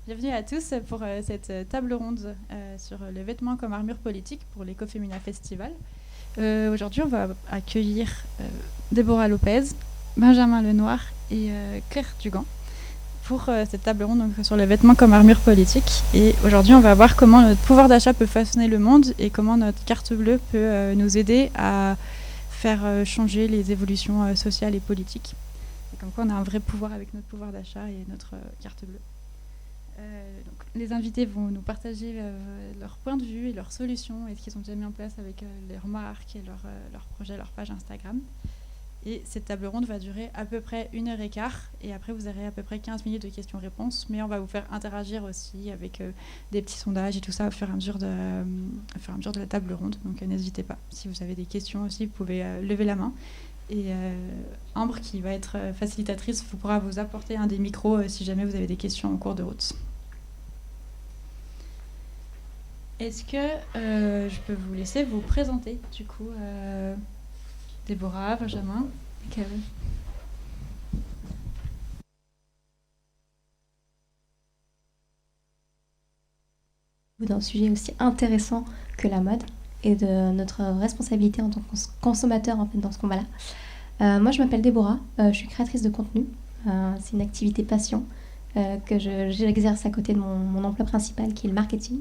Bienvenue à tous pour cette table ronde sur le vêtement comme armure politique pour l'Ecofemina Festival. Aujourd'hui, on va accueillir Déborah Lopez, Benjamin Lenoir et Claire Dugan pour cette table ronde donc, sur le vêtement comme armure politique. Et aujourd'hui, on va voir comment notre pouvoir d'achat peut façonner le monde et comment notre carte bleue peut nous aider à faire changer les évolutions sociales et politiques. Et comme quoi, on a un vrai pouvoir avec notre pouvoir d'achat et notre carte bleue. Donc, les invités vont nous partager leur point de vue et leurs solutions et ce qu'ils ont déjà mis en place avec leurs marques et leurs projets, leur page Instagram. Et cette table ronde va durer à peu près 1h15 et après vous aurez à peu près 15 minutes de questions-réponses, mais on va vous faire interagir aussi avec des petits sondages et tout ça au fur et à mesure de la table ronde. Donc n'hésitez pas, si vous avez des questions aussi, vous pouvez lever la main. Et Ambre, qui va être facilitatrice, pourra vous apporter un des micros si jamais vous avez des questions en cours de route. Est-ce que je peux vous laisser vous présenter, du coup, Déborah, Benjamin, Kevin. D'un sujet aussi intéressant que la mode et de notre responsabilité en tant que consommateur en fait, dans ce combat-là. Moi, je m'appelle Déborah, je suis créatrice de contenu. C'est une activité passion que j'exerce à côté de mon emploi principal qui est le marketing.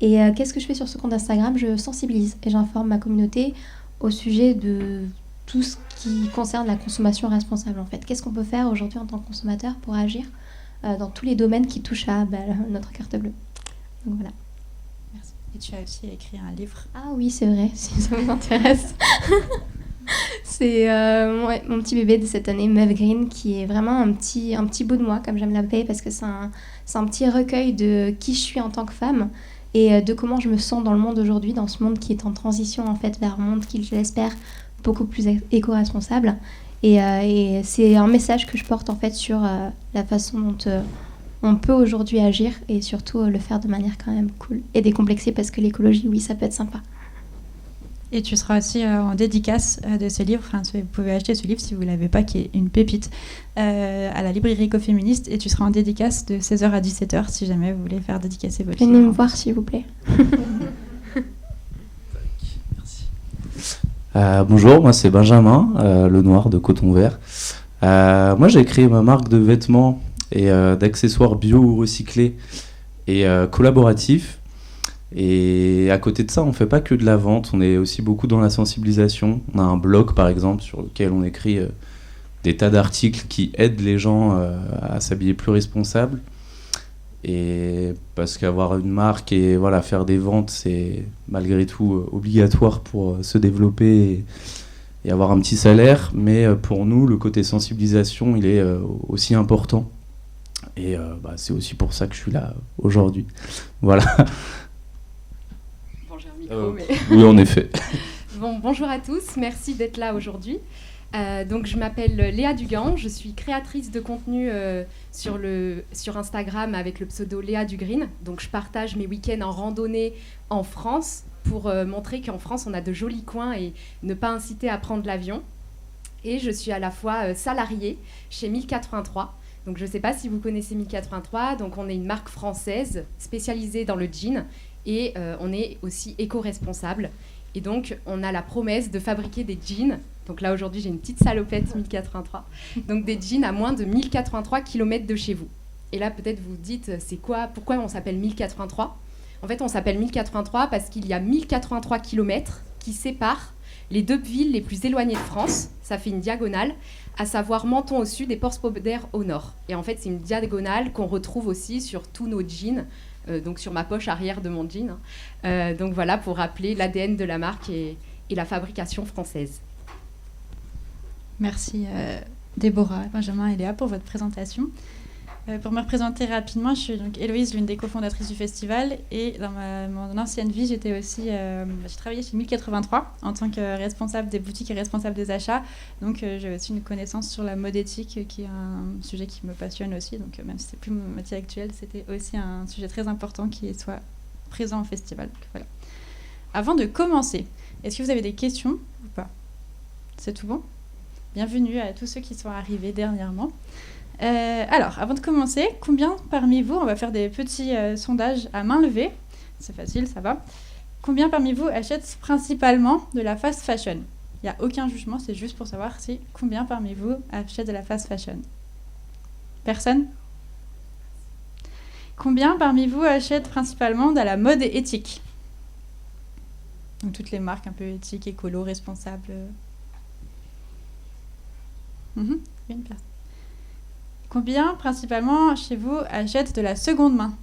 Et qu'est-ce que je fais sur ce compte Instagram ? Je sensibilise et j'informe ma communauté au sujet de tout ce qui concerne la consommation responsable en fait. Qu'est-ce qu'on peut faire aujourd'hui en tant que consommateur pour agir dans tous les domaines qui touchent à notre carte bleue. Donc voilà. Merci. Et tu as aussi écrit un livre. Ah oui, c'est vrai, si ça vous intéresse. C'est mon petit bébé de cette année, Meuf Green, qui est vraiment un petit bout de moi, comme j'aime l'appeler, parce que c'est un petit recueil de qui je suis en tant que femme et de comment je me sens dans le monde aujourd'hui, dans ce monde qui est en transition en fait vers un monde qui, je l'espère, beaucoup plus éco-responsable. Et c'est un message que je porte en fait sur la façon dont on peut aujourd'hui agir et surtout le faire de manière quand même cool et décomplexée, parce que l'écologie, oui, ça peut être sympa. Et tu seras aussi en dédicace de ce livre. Enfin, vous pouvez acheter ce livre si vous ne l'avez pas, qui est une pépite, à la librairie écoféministe. Et tu seras en dédicace de 16h à 17h si jamais vous voulez faire dédicacer votre livre. Venez me voir, s'il vous plaît. Merci. Bonjour, moi c'est Benjamin Lenoir de Coton Vert. Moi j'ai créé ma marque de vêtements et d'accessoires bio ou recyclés et collaboratifs. Et à côté de ça, on ne fait pas que de la vente, on est aussi beaucoup dans la sensibilisation. On a un blog par exemple sur lequel on écrit des tas d'articles qui aident les gens à s'habiller plus responsables. Et parce qu'avoir une marque et voilà, faire des ventes, c'est malgré tout obligatoire pour se développer et avoir un petit salaire. Mais pour nous, le côté sensibilisation, il est aussi important. Et c'est aussi pour ça que je suis là aujourd'hui. Voilà. Bon, j'ai un micro, mais... Oui, en effet. Bonjour à tous, merci d'être là aujourd'hui. Donc, je m'appelle Léa Dugan, je suis créatrice de contenu sur Instagram avec le pseudo Léa du Green. Donc, je partage mes week-ends en randonnée en France pour montrer qu'en France, on a de jolis coins et ne pas inciter à prendre l'avion. Et je suis à la fois salariée chez 1083. Donc, je ne sais pas si vous connaissez 1083. Donc, on est une marque française spécialisée dans le jean et on est aussi éco-responsable. Et donc, on a la promesse de fabriquer des jeans. Donc là, aujourd'hui, j'ai une petite salopette 1083. Donc, des jeans à moins de 1083 km de chez vous. Et là, peut-être vous vous dites, pourquoi on s'appelle 1083 ? En fait, on s'appelle 1083 parce qu'il y a 1083 km qui séparent les deux villes les plus éloignées de France. Ça fait une diagonale, à savoir Menton au sud et Porspoder au nord. Et en fait, c'est une diagonale qu'on retrouve aussi sur tous nos jeans, donc sur ma poche arrière de mon jean. Donc voilà, pour rappeler l'ADN de la marque et la fabrication française. Merci Déborah, Benjamin et Léa pour votre présentation. Pour me représenter rapidement, je suis donc Héloïse, l'une des cofondatrices du festival, et dans mon ancienne vie, j'ai travaillé chez 1083 en tant que responsable des boutiques et responsable des achats. Donc j'ai aussi une connaissance sur la mode éthique, qui est un sujet qui me passionne aussi. Donc même si c'est plus mon métier actuel, c'était aussi un sujet très important qui soit présent au festival. Donc, voilà. Avant de commencer, est-ce que vous avez des questions ou pas ? C'est tout bon ? Bienvenue à tous ceux qui sont arrivés dernièrement. Alors, avant de commencer, combien parmi vous, on va faire des petits sondages à main levée, c'est facile, ça va. Combien parmi vous achètent principalement de la fast fashion ? Il n'y a aucun jugement, c'est juste pour savoir si combien parmi vous achètent de la fast fashion. Personne ? Combien parmi vous achètent principalement de la mode éthique ? Donc toutes les marques un peu éthiques, écolo, responsables. Une personne. Combien principalement chez vous achètent de la seconde main ?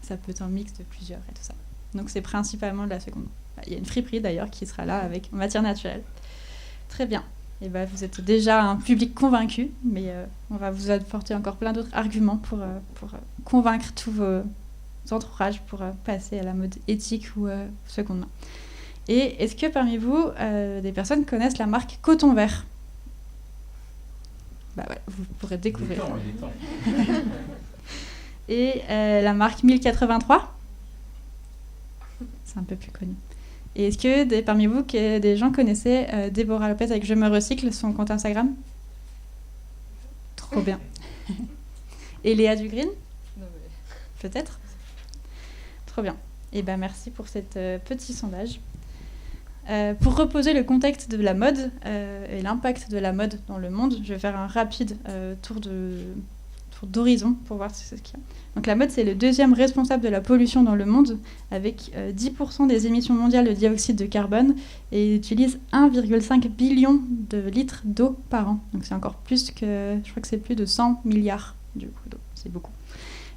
Ça peut être un mix de plusieurs et tout ça. Donc c'est principalement de la seconde main. Il y a une friperie d'ailleurs qui sera là avec matière naturelle. Très bien. Et ben, vous êtes déjà un public convaincu, mais on va vous apporter encore plein d'autres arguments pour convaincre tous vos entourages pour passer à la mode éthique ou seconde main. Et est-ce que parmi vous, des personnes connaissent la marque Coton Vert ? Bah ouais, vous pourrez découvrir. Il est temps. Et la marque 1083 ? C'est un peu plus connu. Et est-ce que parmi vous, des gens connaissaient Déborah Lopez avec Je me recycle, son compte Instagram ? Trop bien. Et Léa Dugreen ? Peut-être ? Trop bien. Et ben merci pour cet petit sondage. Pour reposer le contexte de la mode et l'impact de la mode dans le monde, je vais faire un rapide tour d'horizon pour voir ce qu'il y a. Donc la mode, c'est le deuxième responsable de la pollution dans le monde, avec 10% des émissions mondiales de dioxyde de carbone, et utilise 1,5 billion de litres d'eau par an. Donc c'est encore plus que, je crois que c'est plus de 100 milliards du coup, d'eau, c'est beaucoup.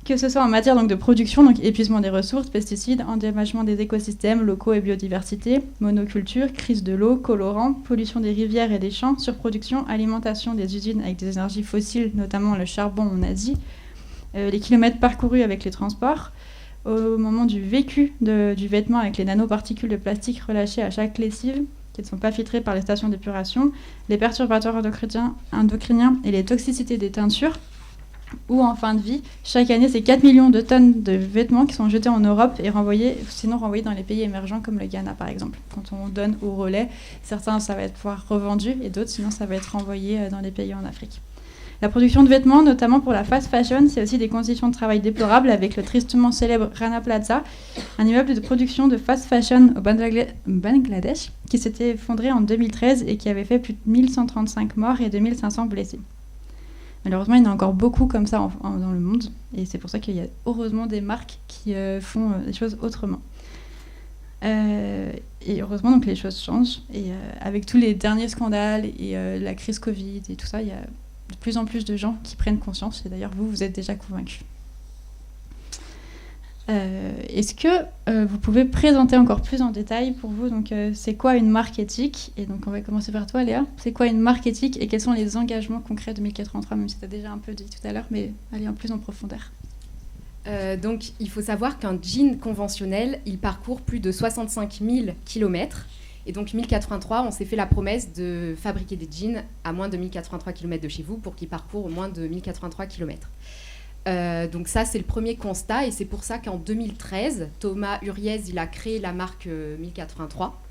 Que ce soit en matière donc, de production, donc épuisement des ressources, pesticides, endommagement des écosystèmes locaux et biodiversité, monoculture, crise de l'eau, colorants, pollution des rivières et des champs, surproduction, alimentation des usines avec des énergies fossiles, notamment le charbon, on a dit, les kilomètres parcourus avec les transports, au moment du vécu du vêtement avec les nanoparticules de plastique relâchées à chaque lessive, qui ne sont pas filtrées par les stations d'épuration, les perturbateurs endocriniens et les toxicités des teintures, ou en fin de vie, chaque année, c'est 4 millions de tonnes de vêtements qui sont jetés en Europe et sinon renvoyés dans les pays émergents comme le Ghana par exemple. Quand on donne au relais, certains ça va être pouvoir revendu et d'autres sinon ça va être renvoyé dans les pays en Afrique. La production de vêtements, notamment pour la fast fashion, c'est aussi des conditions de travail déplorables avec le tristement célèbre Rana Plaza, un immeuble de production de fast fashion au Bangladesh qui s'était effondré en 2013 et qui avait fait plus de 1135 morts et 2500 blessés. Malheureusement, il y en a encore beaucoup comme ça dans le monde, et c'est pour ça qu'il y a heureusement des marques qui font les choses autrement. Et heureusement, donc, les choses changent, et avec tous les derniers scandales et la crise Covid et tout ça, il y a de plus en plus de gens qui prennent conscience, et d'ailleurs, vous êtes déjà convaincus. Est-ce que vous pouvez présenter encore plus en détail pour vous donc, c'est quoi une marque éthique ? Et donc on va commencer par toi Léa. C'est quoi une marque éthique et quels sont les engagements concrets de 1083 même si tu as déjà un peu dit tout à l'heure, mais allez en plus en profondeur. Donc il faut savoir qu'un jean conventionnel, il parcourt plus de 65 000 km. Et donc 1083, on s'est fait la promesse de fabriquer des jeans à moins de 1083 km de chez vous pour qu'ils parcourent moins de 1083 km. Donc ça, c'est le premier constat et c'est pour ça qu'en 2013, Thomas Uriez, il a créé la marque 1083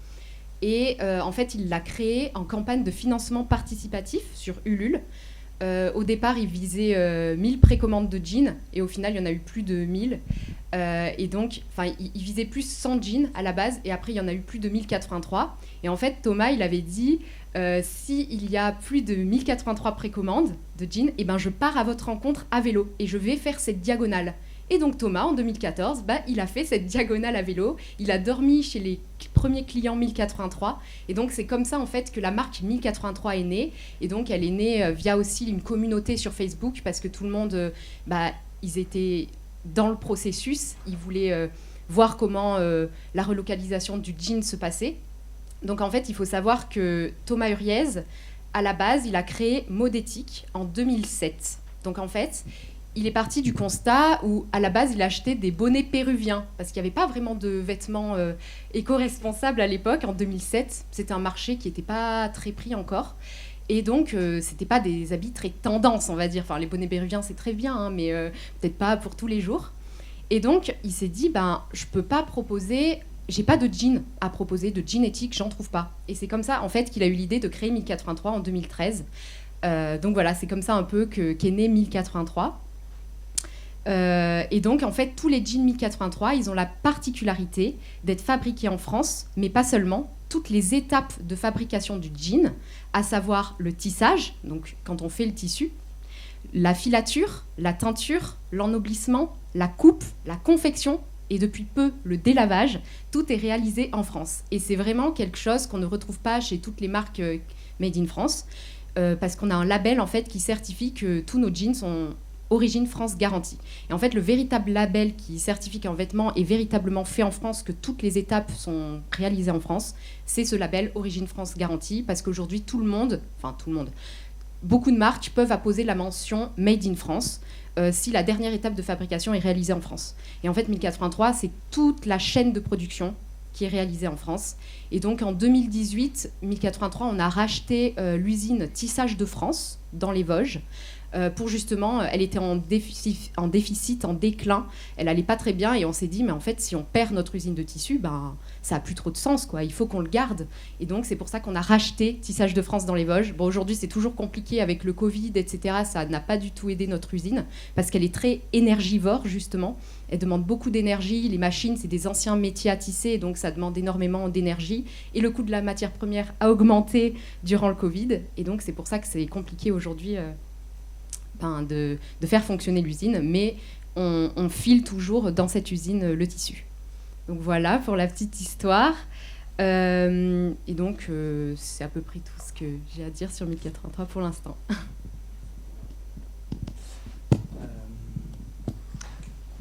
et en fait, il l'a créée en campagne de financement participatif sur Ulule. Au départ, il visait 1000 précommandes de jeans et au final, il y en a eu plus de 1000 et donc, il visait plus 100 jeans à la base et après, il y en a eu plus de 1083 et en fait, Thomas, il avait dit s'il y a plus de 1083 précommandes de jeans, eh ben, je pars à votre rencontre à vélo et je vais faire cette diagonale. Et donc Thomas, en 2014, il a fait cette diagonale à vélo. Il a dormi chez les premiers clients 1083. Et donc c'est comme ça en fait que la marque 1083 est née. Et donc elle est née via aussi une communauté sur Facebook parce que tout le monde, ils étaient dans le processus. Ils voulaient voir comment la relocalisation du jean se passait. Donc en fait, il faut savoir que Thomas Uriez, à la base, il a créé Mode Éthique en 2007. Donc en fait, il est parti du constat où, à la base, il achetait des bonnets péruviens parce qu'il n'y avait pas vraiment de vêtements éco-responsables à l'époque, en 2007. C'était un marché qui n'était pas très pris encore. Et donc, c'était pas des habits très tendance, on va dire. Enfin, les bonnets péruviens, c'est très bien, hein, mais peut-être pas pour tous les jours. Et donc, il s'est dit, je peux pas proposer j'ai pas de jean à proposer, de jean éthique, j'en trouve pas. Et c'est comme ça, en fait, qu'il a eu l'idée de créer 1083 en 2013. Donc voilà, c'est comme ça un peu qu'est né 1083. Et donc, en fait, tous les jeans 1083, ils ont la particularité d'être fabriqués en France, mais pas seulement. Toutes les étapes de fabrication du jean, à savoir le tissage, donc quand on fait le tissu, la filature, la teinture, l'ennoblissement, la coupe, la confection et depuis peu le délavage, tout est réalisé en France. Et c'est vraiment quelque chose qu'on ne retrouve pas chez toutes les marques Made in France, parce qu'on a un label en fait qui certifie que tous nos jeans sont Origine France garantie. Et en fait, le véritable label qui certifie qu'un vêtement est véritablement fait en France, que toutes les étapes sont réalisées en France, c'est ce label Origine France garantie, parce qu'aujourd'hui, beaucoup de marques peuvent apposer la mention Made in France si la dernière étape de fabrication est réalisée en France. Et en fait, 1083, c'est toute la chaîne de production qui est réalisée en France. Et donc, en 2018, 1083, on a racheté l'usine Tissage de France, dans les Vosges, pour justement, elle était en déficit, en déclin, elle allait pas très bien et on s'est dit, mais en fait, si on perd notre usine de tissu, ben, ça a plus trop de sens, quoi. Il faut qu'on le garde. Et donc, c'est pour ça qu'on a racheté Tissage de France dans les Vosges. Bon, aujourd'hui, c'est toujours compliqué avec le Covid, etc. Ça n'a pas du tout aidé notre usine parce qu'elle est très énergivore, justement. Elle demande beaucoup d'énergie. Les machines, c'est des anciens métiers à tisser, donc ça demande énormément d'énergie. Et le coût de la matière première a augmenté durant le Covid. Et donc, c'est pour ça que c'est compliqué aujourd'hui de faire fonctionner l'usine, mais on file toujours dans cette usine le tissu. Donc voilà pour la petite histoire. Et donc c'est à peu près tout ce que j'ai à dire sur 1083 pour l'instant.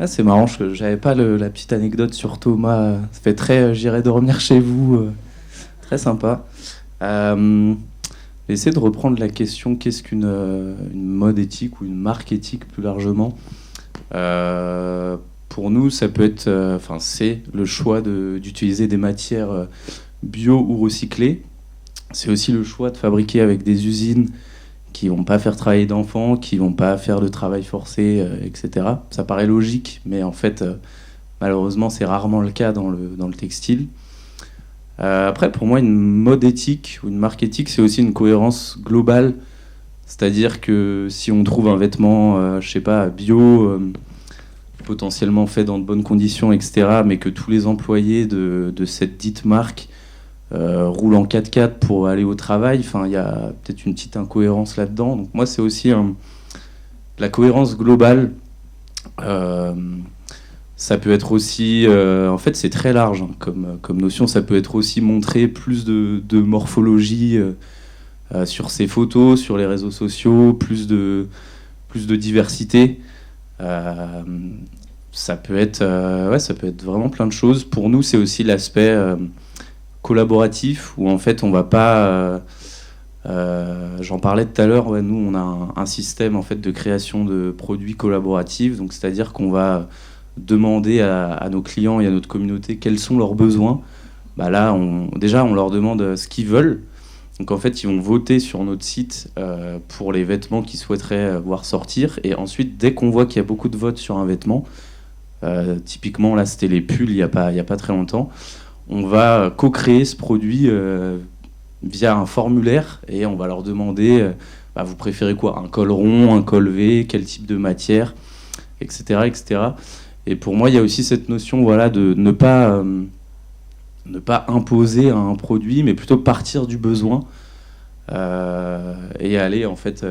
C'est marrant, j'avais pas la petite anecdote sur Thomas. Ça fait très j'irai dormir chez vous. Très sympa. Essayer de reprendre la question, qu'est-ce qu'une mode éthique ou une marque éthique plus largement. Pour nous, ça peut être, c'est le choix d'utiliser des matières bio ou recyclées. C'est aussi le choix de fabriquer avec des usines qui vont pas faire travailler d'enfants, qui vont pas faire de travail forcé, etc. Ça paraît logique, mais en fait, malheureusement, c'est rarement le cas dans le textile. Après, pour moi, une mode éthique ou une marque éthique, c'est aussi une cohérence globale. C'est-à-dire que si on trouve un vêtement, bio, potentiellement fait dans de bonnes conditions, etc., mais que tous les employés de cette dite marque roulent en 4x4 pour aller au travail, il y a peut-être une petite incohérence là-dedans. Donc moi, c'est aussi la cohérence globale. Ça peut être aussi, en fait c'est très large comme notion, ça peut être aussi montrer plus de morphologie sur ses photos, sur les réseaux sociaux, plus de diversité. Ça peut être vraiment plein de choses. Pour nous, c'est aussi l'aspect collaboratif où en fait on va pas... j'en parlais tout à l'heure, nous on a un système en fait de création de produits collaboratifs, donc c'est-à-dire qu'on va demander à nos clients et à notre communauté quels sont leurs besoins. Là, on leur demande ce qu'ils veulent. Donc en fait, ils vont voter sur notre site pour les vêtements qu'ils souhaiteraient voir sortir. Et ensuite, dès qu'on voit qu'il y a beaucoup de votes sur un vêtement, typiquement là, c'était les pulls il y a pas très longtemps, on va co-créer ce produit via un formulaire et on va leur demander vous préférez quoi, un col rond, un col V, quel type de matière, etc., etc. Et pour moi, il y a aussi cette notion de ne pas imposer un produit, mais plutôt partir du besoin et aller en fait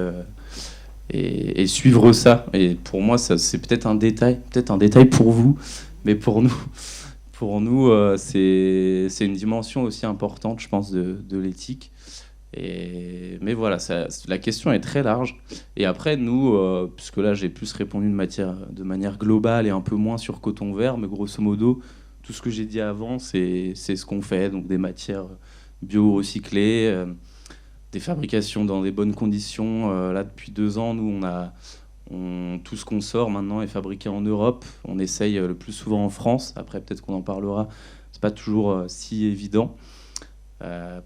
et suivre ça. Et pour moi, ça, c'est peut-être un détail pour vous, mais pour nous, c'est une dimension aussi importante, je pense, de l'éthique. Mais voilà, la question est très large. Et après, nous, puisque là j'ai plus répondu de manière globale et un peu moins sur coton vert, mais grosso modo, tout ce que j'ai dit avant, c'est ce qu'on fait. Donc des matières bio-recyclées, des fabrications dans des bonnes conditions. Là, depuis 2 ans, nous, tout ce qu'on sort maintenant est fabriqué en Europe. On essaye le plus souvent en France. Après, peut-être qu'on en parlera. C'est pas toujours si évident.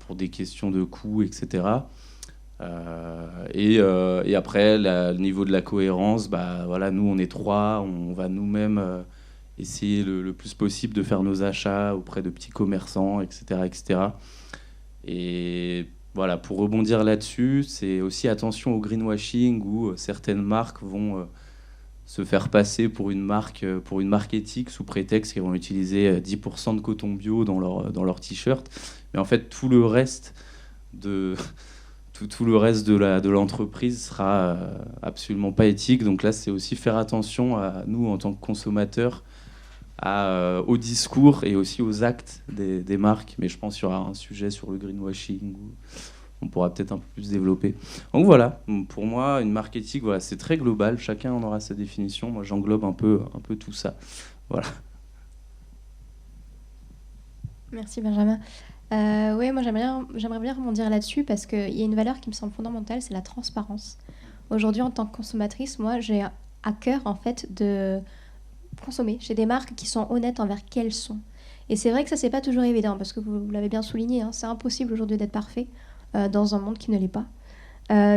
Pour des questions de coûts, etc. Et après, le niveau de la cohérence, nous, on est 3, on va nous-mêmes essayer le plus possible de faire nos achats auprès de petits commerçants, etc., etc. Et voilà, pour rebondir là-dessus, c'est aussi attention au greenwashing où certaines marques vont se faire passer pour une marque éthique sous prétexte qu'ils vont utiliser 10% de coton bio dans leur t-shirt. Mais en fait, tout le reste de l'entreprise sera absolument pas éthique. Donc là, c'est aussi faire attention à nous, en tant que consommateurs, au discours et aussi aux actes des marques. Mais je pense qu'il y aura un sujet sur le greenwashing où on pourra peut-être un peu plus développer. Donc voilà, pour moi, une marque éthique, voilà, c'est très global. Chacun en aura sa définition. Moi, j'englobe un peu tout ça. Voilà. Merci Benjamin. Oui, moi j'aimerais bien rebondir là-dessus parce qu'il y a une valeur qui me semble fondamentale, c'est la transparence. Aujourd'hui, en tant que consommatrice, moi j'ai à cœur en fait de consommer chez des marques qui sont honnêtes envers qui elles sont. Et c'est vrai que ça c'est pas toujours évident parce que vous l'avez bien souligné, hein, c'est impossible aujourd'hui d'être parfait dans un monde qui ne l'est pas.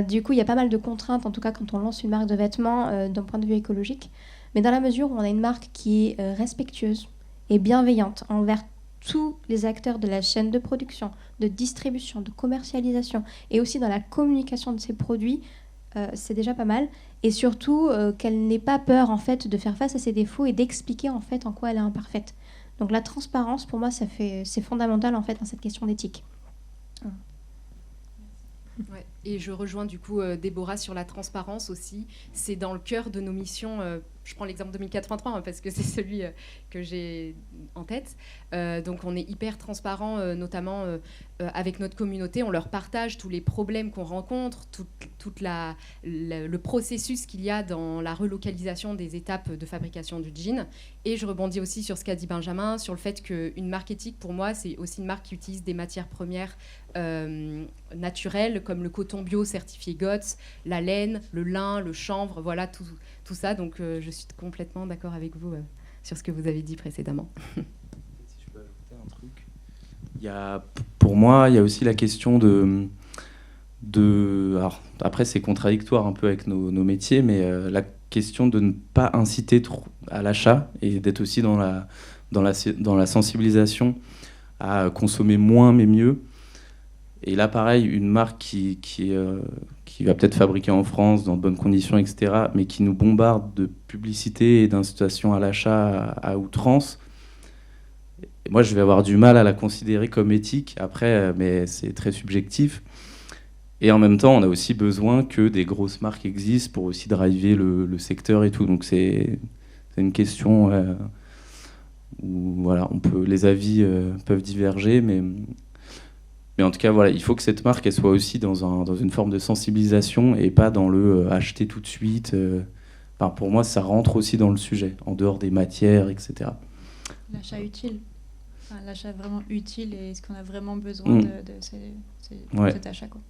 Du coup, il y a pas mal de contraintes, en tout cas quand on lance une marque de vêtements d'un point de vue écologique. Mais dans la mesure où on a une marque qui est respectueuse et bienveillante envers tous les acteurs de la chaîne de production, de distribution, de commercialisation et aussi dans la communication de ces produits, c'est déjà pas mal. Et surtout, qu'elle n'ait pas peur en fait de faire face à ses défauts et d'expliquer en fait en quoi elle est imparfaite. Donc la transparence, pour moi, c'est fondamental en fait dans cette question d'éthique. Ouais. Et je rejoins du coup Déborah sur la transparence aussi. C'est dans le cœur de nos missions. Je prends l'exemple 2083 hein, parce que c'est celui que j'ai en tête. Donc on est hyper transparent, notamment avec notre communauté. On leur partage tous les problèmes qu'on rencontre, tout le processus qu'il y a dans la relocalisation des étapes de fabrication du jean. Et je rebondis aussi sur ce qu'a dit Benjamin, sur le fait qu'une marque éthique, pour moi, c'est aussi une marque qui utilise des matières premières naturelles, comme le coton bio certifié GOTS, la laine, le lin, le chanvre, voilà tout ça. Donc je suis complètement d'accord avec vous sur ce que vous avez dit précédemment. Si je peux ajouter un truc, pour moi, il y a aussi la question de alors, après, c'est contradictoire un peu avec nos métiers, mais la question de ne pas inciter trop à l'achat et d'être aussi dans la sensibilisation à consommer moins mais mieux. Et là, pareil, une marque qui va peut-être fabriquer en France dans de bonnes conditions, etc., mais qui nous bombarde de publicité et d'incitation à l'achat à outrance, et moi, je vais avoir du mal à la considérer comme éthique. Après, mais c'est très subjectif. Et en même temps, on a aussi besoin que des grosses marques existent pour aussi driver le secteur et tout. Donc c'est une question où voilà, les avis peuvent diverger, mais en tout cas, voilà, il faut que cette marque elle soit aussi dans une forme de sensibilisation et pas dans le acheter tout de suite. Enfin, pour moi, ça rentre aussi dans le sujet, en dehors des matières, etc. L'achat utile. Enfin, l'achat vraiment utile et est-ce qu'on a vraiment besoin de cet achat, quoi.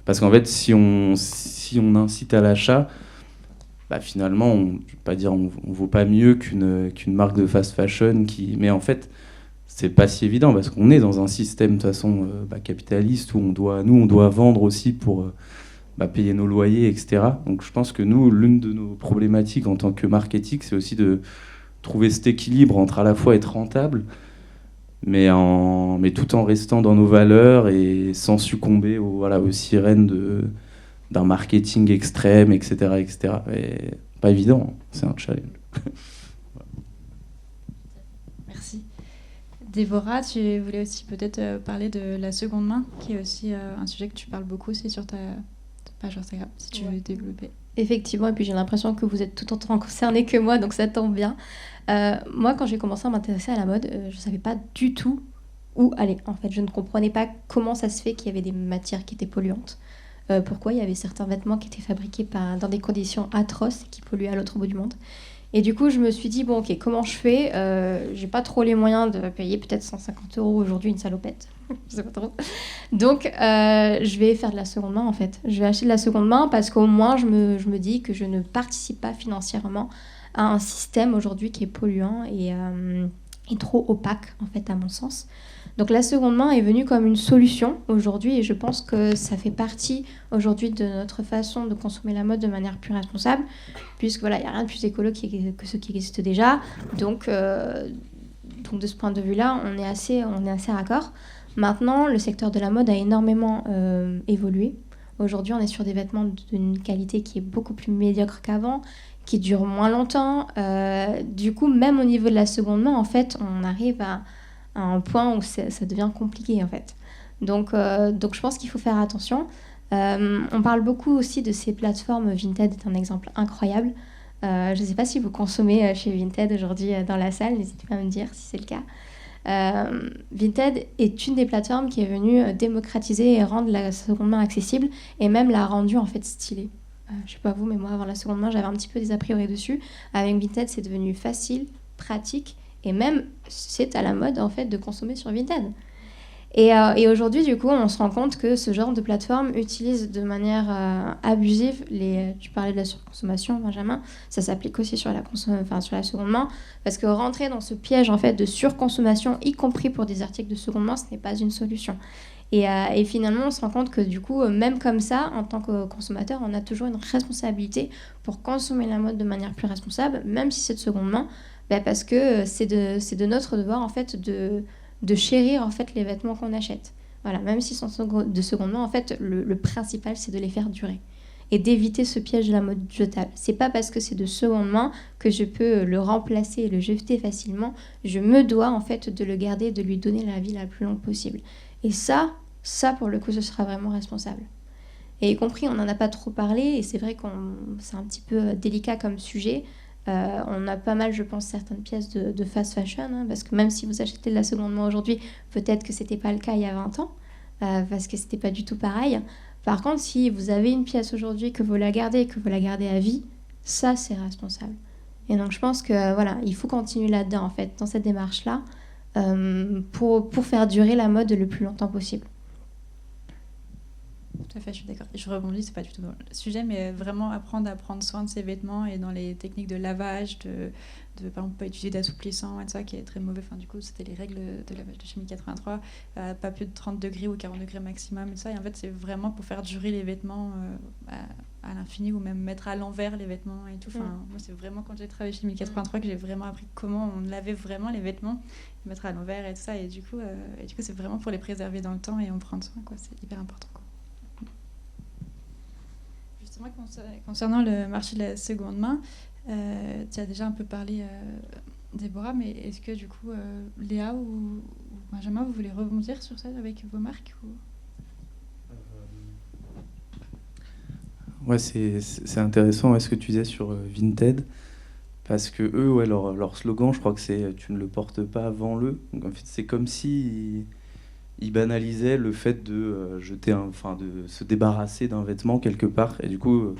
Parce qu'en fait, si on incite à l'achat, bah finalement, je ne vais pas dire on vaut pas mieux qu'une marque de fast fashion mais en fait, c'est pas si évident parce qu'on est dans un système de toute façon capitaliste où on doit vendre aussi pour payer nos loyers, etc. Donc je pense que nous, l'une de nos problématiques en tant que marque éthique, c'est aussi de trouver cet équilibre entre à la fois être rentable, mais tout en restant dans nos valeurs et sans succomber aux sirènes d'un marketing extrême, etc., etc. Et pas évident, c'est un challenge. Merci. Déborah, tu voulais aussi peut-être parler de la seconde main, qui est aussi un sujet que tu parles beaucoup, c'est sur ta page Instagram, si tu veux développer. Effectivement, et puis j'ai l'impression que vous êtes tout autant concernés que moi, donc ça tombe bien. Moi, quand j'ai commencé à m'intéresser à la mode, je ne savais pas du tout où aller. En fait, je ne comprenais pas comment ça se fait qu'il y avait des matières qui étaient polluantes. Pourquoi il y avait certains vêtements qui étaient fabriqués dans des conditions atroces et qui polluaient à l'autre bout du monde. Et du coup, je me suis dit, bon, ok, comment je fais ? J'ai pas trop les moyens de payer peut-être 150 € aujourd'hui une salopette. Je sais pas trop. Donc, je vais faire de la seconde main, en fait. Je vais acheter de la seconde main parce qu'au moins, je me dis que je ne participe pas financièrement à un système aujourd'hui qui est polluant. Et et trop opaque, en fait, à mon sens. Donc la seconde main est venue comme une solution aujourd'hui et je pense que ça fait partie aujourd'hui de notre façon de consommer la mode de manière plus responsable, puisque voilà, il n'y a rien de plus écolo que ce qui existe déjà. Donc de ce point de vue-là, on est assez raccord. Maintenant, le secteur de la mode a énormément évolué. Aujourd'hui, on est sur des vêtements d'une qualité qui est beaucoup plus médiocre qu'avant, qui durent moins longtemps. Du coup, même au niveau de la seconde main, en fait, on arrive à un point où ça devient compliqué, en fait. Donc je pense qu'il faut faire attention. On parle beaucoup aussi de ces plateformes. Vinted est un exemple incroyable. Je ne sais pas si vous consommez chez Vinted aujourd'hui dans la salle, n'hésitez pas à me dire si c'est le cas. Vinted est une des plateformes qui est venue démocratiser et rendre la seconde main accessible et même l'a rendue en fait stylée. Je sais pas vous, mais moi avant la seconde main j'avais un petit peu des a priori dessus. Avec Vinted c'est devenu facile, pratique et même c'est à la mode en fait de consommer sur Vinted. Et aujourd'hui, du coup, on se rend compte que ce genre de plateforme utilise de manière abusive tu parlais de la surconsommation, Benjamin, ça s'applique aussi sur sur la seconde main, parce que rentrer dans ce piège en fait de surconsommation, y compris pour des articles de seconde main, ce n'est pas une solution. Et finalement, on se rend compte que du coup, même comme ça, en tant que consommateur, on a toujours une responsabilité pour consommer la mode de manière plus responsable, même si c'est de seconde main, parce que c'est de notre devoir en fait de chérir en fait les vêtements qu'on achète. Voilà, même s'ils sont de seconde main, en fait, le principal c'est de les faire durer et d'éviter ce piège de la mode jetable. C'est pas parce que c'est de seconde main que je peux le remplacer et le jeter facilement. Je me dois en fait de le garder et de lui donner la vie la plus longue possible. Et ça pour le coup, ce sera vraiment responsable. Et y compris, on n'en a pas trop parlé et c'est vrai que c'est un petit peu délicat comme sujet. On a pas mal, je pense, certaines pièces de fast fashion, hein, parce que même si vous achetez de la seconde main aujourd'hui, peut-être que c'était pas le cas il y a 20 ans, parce que c'était pas du tout pareil. Par contre, si vous avez une pièce aujourd'hui, que vous la gardez et que vous la gardez à vie, ça, c'est responsable. Et donc, je pense que voilà, il faut continuer là-dedans, en fait, dans cette démarche-là, pour faire durer la mode le plus longtemps possible. Tout à fait, je suis d'accord. Je rebondis, c'est pas du tout dans le sujet, mais vraiment apprendre à prendre soin de ses vêtements et dans les techniques de lavage, par exemple, pas utiliser d'assouplissant et tout ça qui est très mauvais. Enfin, du coup, c'était les règles de lavage de chimie 83, pas plus de 30 degrés ou 40 degrés maximum et ça. Et en fait, c'est vraiment pour faire durer les vêtements à l'infini ou même mettre à l'envers les vêtements et tout. Enfin, moi, c'est vraiment quand j'ai travaillé chez chimie 83 que j'ai vraiment appris comment on lavait vraiment les vêtements, mettre à l'envers et tout ça. Et du coup, c'est vraiment pour les préserver dans le temps et en prendre soin, quoi. C'est hyper important, quoi. Concernant le marché de la seconde main, tu as déjà un peu parlé, Déborah, mais est-ce que du coup, Léa ou Benjamin, vous voulez rebondir sur ça avec vos marques ou... Ouais, c'est intéressant ce que tu disais sur Vinted, parce que eux, ouais, leur slogan, je crois que c'est « tu ne le portes pas avant le ». Donc en fait, c'est comme si ils banalisaient le fait de de se débarrasser d'un vêtement quelque part, et du coup,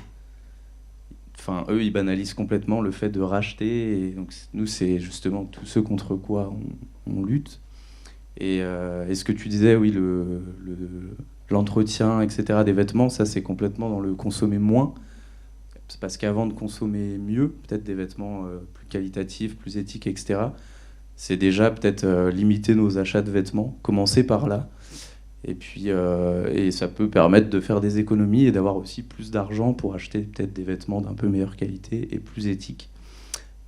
eux, ils banalisent complètement le fait de racheter, et donc nous, c'est justement tout ce contre quoi on lutte. Et ce que tu disais, oui, l'entretien, etc., des vêtements, ça, c'est complètement dans le consommer moins. C'est parce qu'avant de consommer mieux, peut-être des vêtements plus qualitatifs, plus éthiques, etc., c'est déjà peut-être limiter nos achats de vêtements, commencer par là. Et puis, et ça peut permettre de faire des économies et d'avoir aussi plus d'argent pour acheter peut-être des vêtements d'un peu meilleure qualité et plus éthiques.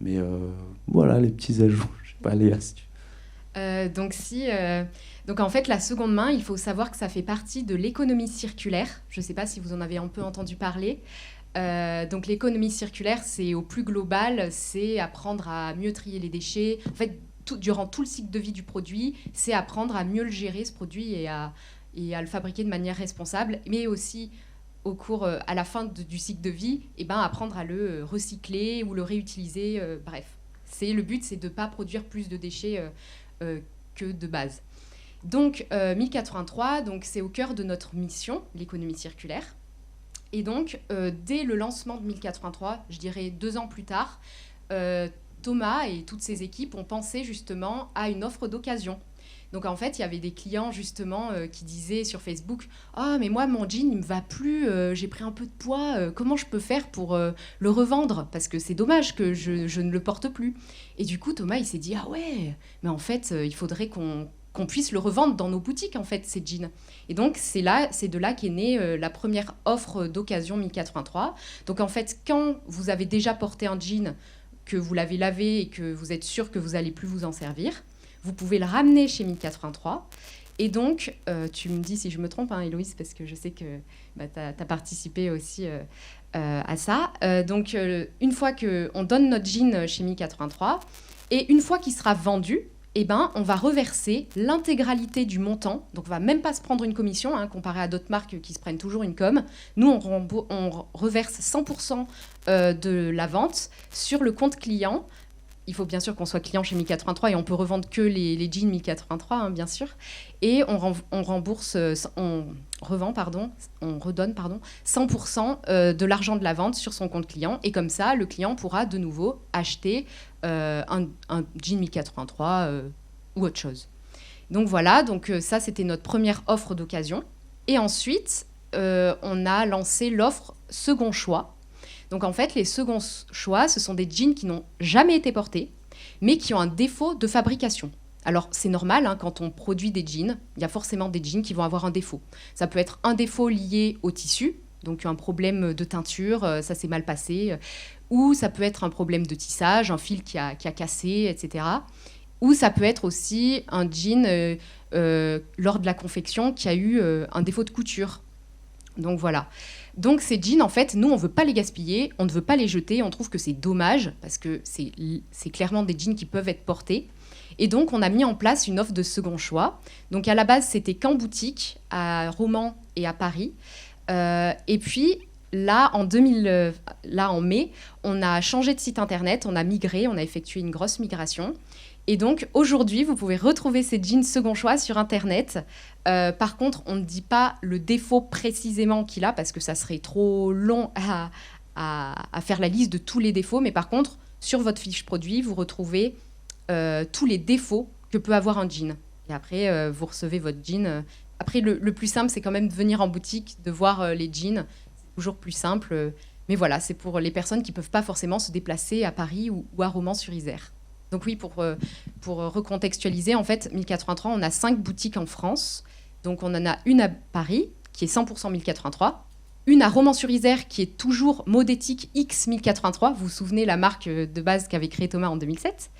Mais voilà les petits ajouts. Je sais pas, Léa, si tu... Donc en fait, la seconde main, il faut savoir que ça fait partie de l'économie circulaire. Je ne sais pas si vous en avez un peu entendu parler. Donc l'économie circulaire, c'est au plus global, c'est apprendre à mieux trier les déchets. En fait, durant tout le cycle de vie du produit, c'est apprendre à mieux le gérer, ce produit, et à le fabriquer de manière responsable, mais aussi au cours, à la fin du cycle de vie, apprendre à le recycler ou le réutiliser. Bref, le but, c'est de ne pas produire plus de déchets que de base. Donc, 1083, donc, c'est au cœur de notre mission, l'économie circulaire. Et donc, dès le lancement de 1083, je dirais 2 ans plus tard, Thomas et toutes ses équipes ont pensé justement à une offre d'occasion. Donc en fait, il y avait des clients justement qui disaient sur Facebook « Ah, mais moi, mon jean, il me va plus, j'ai pris un peu de poids, comment je peux faire pour le revendre ? Parce que c'est dommage que je ne le porte plus. » Et du coup, Thomas, il s'est dit « Ah ouais, mais en fait, il faudrait qu'on puisse le revendre dans nos boutiques, en fait, ces jeans. » Et donc, c'est de là qu'est née la première offre d'occasion 1083. Donc en fait, quand vous avez déjà porté un jean, que vous l'avez lavé et que vous êtes sûr que vous n'allez plus vous en servir, vous pouvez le ramener chez 1083. Et donc, tu me dis si je me trompe, hein, Héloïse, parce que je sais que tu as participé aussi à ça. Donc, une fois qu'on donne notre jean chez 1083, et une fois qu'il sera vendu, eh ben, on va reverser l'intégralité du montant. Donc, on ne va même pas se prendre une commission, hein, comparé à d'autres marques qui se prennent toujours une com. Nous, on reverse 100% de la vente sur le compte client. Il faut bien sûr qu'on soit client chez 1083 et on peut revendre que les jeans 1083, hein, bien sûr. Et on redonne 100% de l'argent de la vente sur son compte client. Et comme ça, le client pourra de nouveau acheter un jean 1083 ou autre chose. Donc voilà, ça c'était notre première offre d'occasion. Et ensuite, on a lancé l'offre second choix. Donc en fait, les seconds choix, ce sont des jeans qui n'ont jamais été portés, mais qui ont un défaut de fabrication. Alors c'est normal, hein, quand on produit des jeans, il y a forcément des jeans qui vont avoir un défaut. Ça peut être un défaut lié au tissu, donc un problème de teinture, ça s'est mal passé, ou ça peut être un problème de tissage, un fil qui a cassé, etc. Ou ça peut être aussi un jean lors de la confection qui a eu un défaut de couture. Donc voilà. Donc ces jeans, en fait, nous, on ne veut pas les gaspiller, on ne veut pas les jeter, on trouve que c'est dommage, parce que c'est clairement des jeans qui peuvent être portés. Et donc, on a mis en place une offre de second choix. Donc à la base, c'était qu'en boutique, à Romans et à Paris. Et puis, là, en mai, on a changé de site internet, on a migré, on a effectué une grosse migration. Et donc, aujourd'hui, vous pouvez retrouver ces jeans second choix sur Internet. Par contre, on ne dit pas le défaut précisément qu'il a, parce que ça serait trop long à faire la liste de tous les défauts. Mais par contre, sur votre fiche produit, vous retrouvez tous les défauts que peut avoir un jean. Et après, vous recevez votre jean. Après, le plus simple, c'est quand même de venir en boutique, de voir les jeans. C'est toujours plus simple. Mais voilà, c'est pour les personnes qui ne peuvent pas forcément se déplacer à Paris ou à Romans-sur-Isère. Donc oui, pour recontextualiser, en fait, 1083, on a 5 boutiques en France. Donc on en a une à Paris, qui est 100% 1083. Une à Romans-sur-Isère, qui est toujours Modétique X 1083. Vous vous souvenez, la marque de base qu'avait créée Thomas en 2007.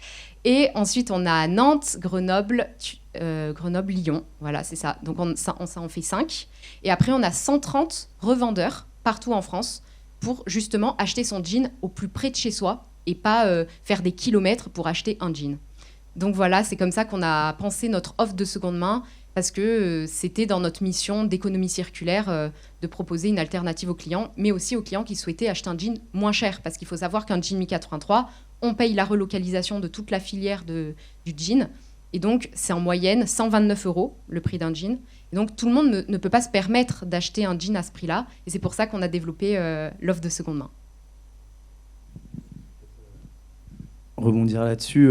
Et ensuite, on a Nantes, Grenoble, Lyon. Voilà, c'est ça. Donc ça en fait 5. Et après, on a 130 revendeurs partout en France pour justement acheter son jean au plus près de chez soi, et pas faire des kilomètres pour acheter un jean. Donc voilà, c'est comme ça qu'on a pensé notre offre de seconde main, parce que c'était dans notre mission d'économie circulaire de proposer une alternative aux clients, mais aussi aux clients qui souhaitaient acheter un jean moins cher, parce qu'il faut savoir qu'un jean 1083, on paye la relocalisation de toute la filière du jean, et donc c'est en moyenne 129 € le prix d'un jean. Et donc tout le monde ne peut pas se permettre d'acheter un jean à ce prix-là, et c'est pour ça qu'on a développé l'offre de seconde main. Rebondir là-dessus,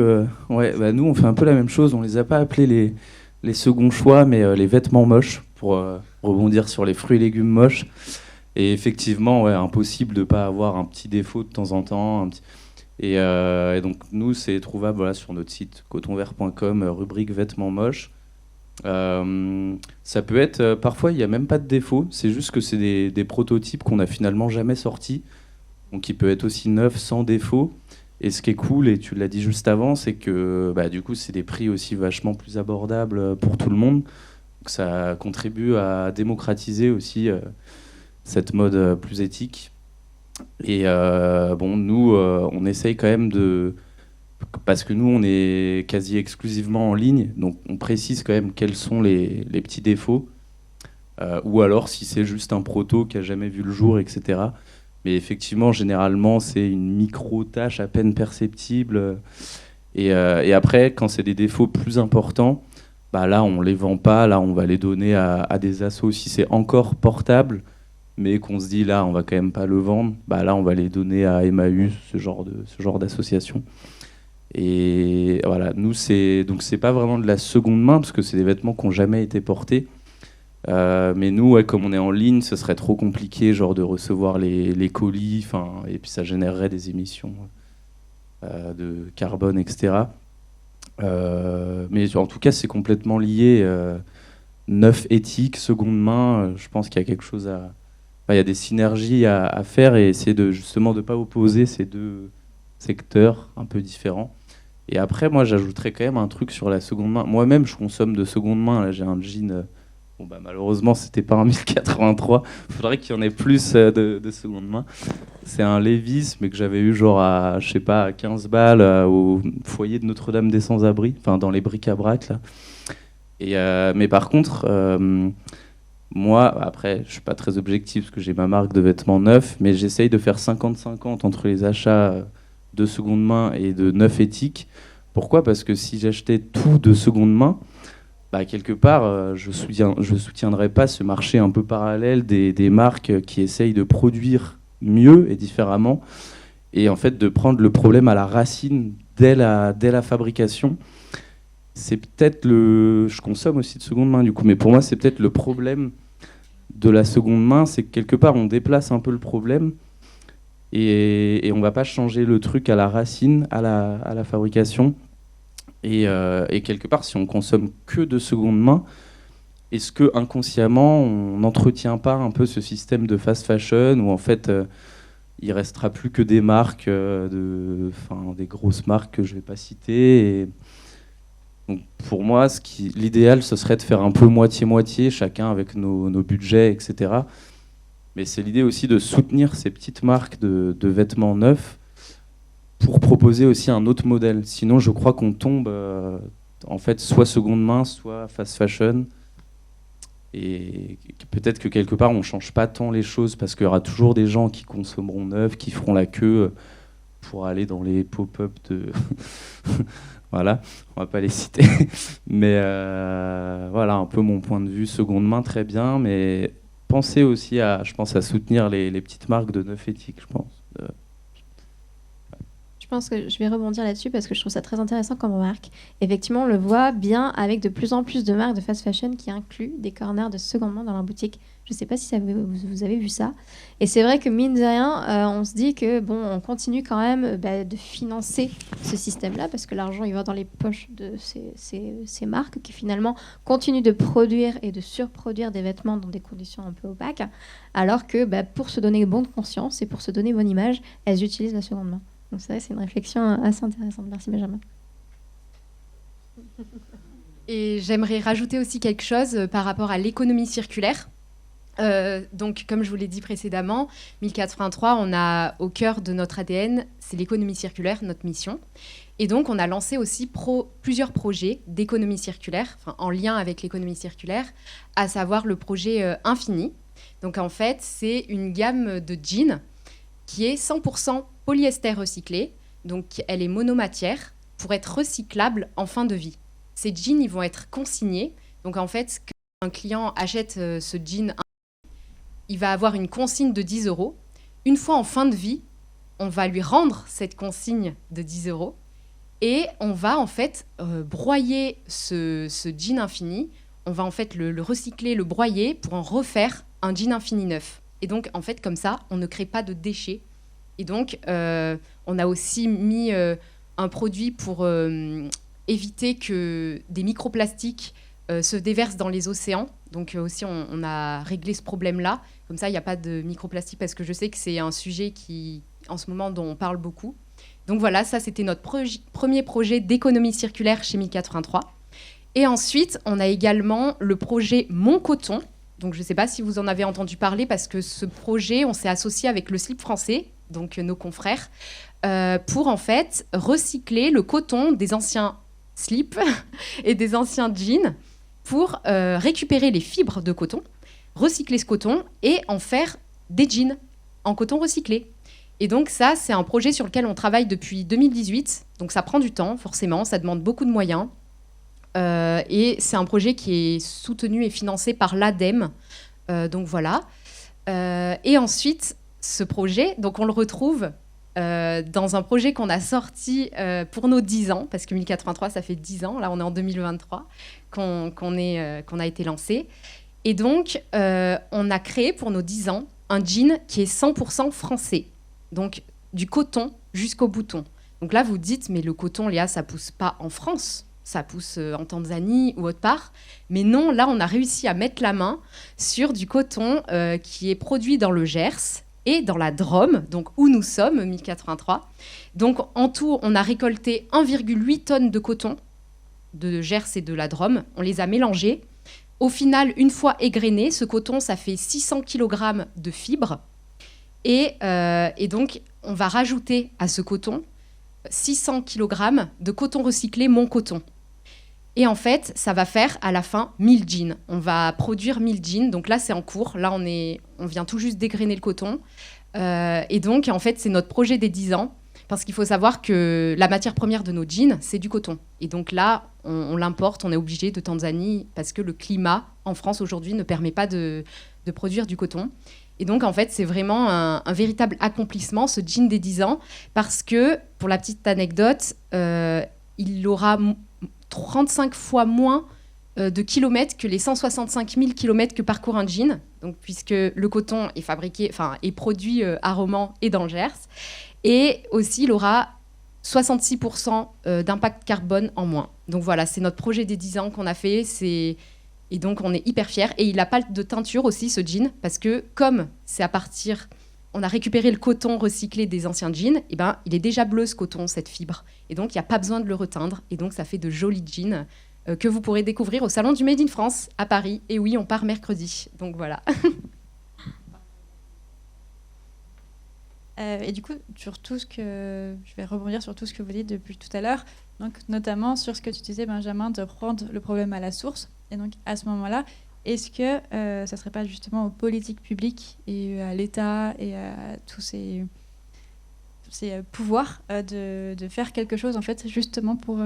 nous on fait un peu la même chose, on les a pas appelés les seconds choix, mais les vêtements moches, pour rebondir sur les fruits et légumes moches. Et effectivement, impossible de pas avoir un petit défaut de temps en temps. Et donc nous, c'est trouvable sur notre site cotonvert.com, rubrique vêtements moches. Ça peut être, parfois il n'y a même pas de défaut, c'est juste que c'est des prototypes qu'on n'a finalement jamais sortis, donc il peut être aussi neuf sans défaut. Et ce qui est cool, et tu l'as dit juste avant, c'est que du coup, c'est des prix aussi vachement plus abordables pour tout le monde. Donc ça contribue à démocratiser aussi cette mode plus éthique. Et nous, on essaye quand même parce que nous, on est quasi exclusivement en ligne, donc on précise quand même quels sont les petits défauts, ou alors si c'est juste un proto qui n'a jamais vu le jour, etc. Mais effectivement, généralement, c'est une micro-tâche à peine perceptible. Et après, quand c'est des défauts plus importants, là, on ne les vend pas. Là, on va les donner à des assos. Si c'est encore portable, mais qu'on se dit, là, on ne va quand même pas le vendre, là, on va les donner à Emmaüs, ce genre d'association. Et voilà, nous, c'est pas vraiment de la seconde main, parce que c'est des vêtements qui n'ont jamais été portés. Mais nous, ouais, comme on est en ligne, ce serait trop compliqué genre, de recevoir les colis, et puis ça générerait des émissions de carbone, etc. Mais en tout cas, c'est complètement lié. Neuf éthique, seconde main, je pense qu'il y a quelque chose à... il y a des synergies à faire et essayer justement de ne pas opposer ces deux secteurs un peu différents. Et après, moi, j'ajouterais quand même un truc sur la seconde main. Moi-même, je consomme de seconde main. Là, j'ai un jean... malheureusement, c'était pas un 1083. Il faudrait qu'il y en ait plus de seconde main. C'est un Levi's, mais que j'avais eu genre à, je sais pas, à 15 balles au foyer de Notre-Dame des Sans-Abris, dans les bric-à-brac, là. Mais par contre, moi, après, je suis pas très objectif parce que j'ai ma marque de vêtements neufs, mais j'essaye de faire 50-50 entre les achats de seconde main et de neuf éthique. Pourquoi ? Parce que si j'achetais tout de seconde main, quelque part, je soutiendrais pas ce marché un peu parallèle des marques qui essayent de produire mieux et différemment, et en fait de prendre le problème à la racine dès la fabrication. C'est peut-être je consomme aussi de seconde main du coup, mais pour moi c'est peut-être le problème de la seconde main, c'est que quelque part on déplace un peu le problème et on va pas changer le truc à la racine, à la fabrication. Et quelque part, si on consomme que de seconde main, est-ce que inconsciemment on n'entretient pas un peu ce système de fast fashion où en fait il restera plus que des marques, des grosses marques que je vais pas citer. Et donc pour moi, l'idéal, ce serait de faire un peu moitié-moitié, chacun avec nos budgets, etc. Mais c'est l'idée aussi de soutenir ces petites marques de vêtements neufs pour proposer aussi un autre modèle. Sinon, je crois qu'on tombe en fait soit seconde main, soit fast fashion. Et peut-être que quelque part, on ne change pas tant les choses parce qu'il y aura toujours des gens qui consommeront neuf, qui feront la queue pour aller dans les pop-up de... Voilà, on va pas les citer. Mais voilà, un peu mon point de vue. Seconde main, très bien, mais pensez aussi à soutenir les petites marques de neuf éthique, je pense. Je pense que je vais rebondir là-dessus parce que je trouve ça très intéressant comme remarque. Effectivement, on le voit bien avec de plus en plus de marques de fast fashion qui incluent des corners de seconde main dans leur boutique. Je ne sais pas si vous avez vu ça. Et c'est vrai que mine de rien, on se dit que on continue quand même de financer ce système-là parce que l'argent il va dans les poches de ces marques qui finalement continuent de produire et de surproduire des vêtements dans des conditions un peu opaques, alors que pour se donner bonne conscience et pour se donner bonne image, elles utilisent la seconde main. Donc c'est vrai, c'est une réflexion assez intéressante. Merci Benjamin. Et j'aimerais rajouter aussi quelque chose par rapport à l'économie circulaire. Donc, comme je vous l'ai dit précédemment, 1083, on a au cœur de notre ADN, c'est l'économie circulaire, notre mission. Et donc, on a lancé aussi plusieurs projets d'économie circulaire, en lien avec l'économie circulaire, à savoir le projet Infini. Donc, en fait, c'est une gamme de jeans qui est 100% polyester recyclé, donc elle est monomatière pour être recyclable en fin de vie. Ces jeans, ils vont être consignés. Donc en fait, quand un client achète ce jean, il va avoir une consigne de 10 €. Une fois en fin de vie, on va lui rendre cette consigne de 10 € et on va en fait broyer ce jean infini. On va en fait le recycler, le broyer pour en refaire un jean infini neuf. Et donc, en fait, comme ça, on ne crée pas de déchets. Et donc, on a aussi mis un produit pour éviter que des microplastiques se déversent dans les océans. Donc, aussi, on a réglé ce problème-là. Comme ça, il n'y a pas de microplastiques parce que je sais que c'est un sujet en ce moment, dont on parle beaucoup. Donc, voilà, ça, c'était notre premier projet d'économie circulaire chez 1083. Et ensuite, on a également le projet Mon Coton. Donc, je ne sais pas si vous en avez entendu parler parce que ce projet, on s'est associé avec le Slip français, donc nos confrères, pour en fait recycler le coton des anciens slips et des anciens jeans pour récupérer les fibres de coton, recycler ce coton et en faire des jeans en coton recyclé. Et donc ça, c'est un projet sur lequel on travaille depuis 2018. Donc ça prend du temps, forcément, ça demande beaucoup de moyens. Et c'est un projet qui est soutenu et financé par l'ADEME. Donc voilà. Et ensuite, ce projet, donc on le retrouve dans un projet qu'on a sorti pour nos 10 ans, parce que 1083, ça fait 10 ans, là on est en 2023, qu'on a été lancé. Et donc, on a créé pour nos 10 ans un jean qui est 100% français, donc du coton jusqu'au bouton. Donc là, vous dites, mais le coton, Léa, ça pousse pas en France, ça pousse en Tanzanie ou autre part. Mais non, là, on a réussi à mettre la main sur du coton qui est produit dans le Gers et dans la Drôme, donc où nous sommes, 1083. Donc en tout, on a récolté 1,8 tonnes de coton de Gers et de la Drôme. On les a mélangés. Au final, une fois égrené, ce coton, ça fait 600 kg de fibres. Et donc, on va rajouter à ce coton 600 kg de coton recyclé Mon Coton. Et en fait, ça va faire à la fin 1000 jeans. On va produire 1000 jeans. Donc là, c'est en cours. Là, on vient tout juste dégrainer le coton. Et donc, en fait, c'est notre projet des 10 ans. Parce qu'il faut savoir que la matière première de nos jeans, c'est du coton. Et donc là, on l'importe, on est obligé de Tanzanie parce que le climat en France aujourd'hui ne permet pas de produire du coton. Et donc, en fait, c'est vraiment un véritable accomplissement, ce jean des 10 ans, parce que, pour la petite anecdote, il aura 35 fois moins de kilomètres que les 165 000 kilomètres que parcourt un jean, donc, puisque le coton est produit à Romans et dans le Gers. Et aussi, il aura 66% d'impact carbone en moins. Donc voilà, c'est notre projet des 10 ans qu'on a fait. Et donc, on est hyper fiers. Et il n'a pas de teinture aussi, ce jean, parce que comme c'est on a récupéré le coton recyclé des anciens jeans, et ben, il est déjà bleu, ce coton, cette fibre. Et donc, il n'y a pas besoin de le reteindre. Et donc, ça fait de jolis jeans que vous pourrez découvrir au Salon du Made in France à Paris. Et oui, on part mercredi. Donc voilà. Et du coup, je vais rebondir sur tout ce que vous dites depuis tout à l'heure, donc notamment sur ce que tu disais, Benjamin, de prendre le problème à la source. Et donc, à ce moment-là, est-ce que ça ne serait pas justement aux politiques publiques et à l'État et à tous ces pouvoirs de faire quelque chose, en fait, justement pour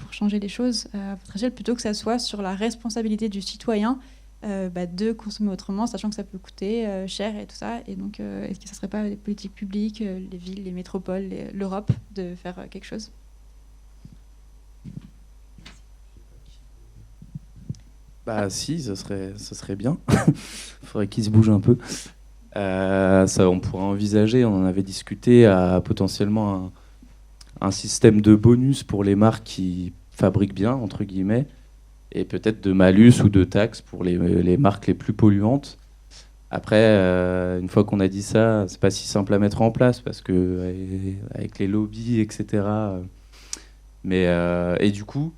changer les choses à votre échelle, plutôt que ça soit sur la responsabilité du citoyen de consommer autrement, sachant que ça peut coûter cher et tout ça. Et donc, est-ce que ça ne serait pas les politiques publiques, les villes, les métropoles, l'Europe, de faire quelque chose ? Bah si, ça serait bien. Il faudrait qu'ils se bougent un peu. Ça, on pourrait envisager, on en avait discuté, à potentiellement un système de bonus pour les marques qui fabriquent bien, entre guillemets, et peut-être de malus ou de taxes pour les marques les plus polluantes. Après, une fois qu'on a dit ça, c'est pas si simple à mettre en place parce que avec les lobbies, etc. Et du coup,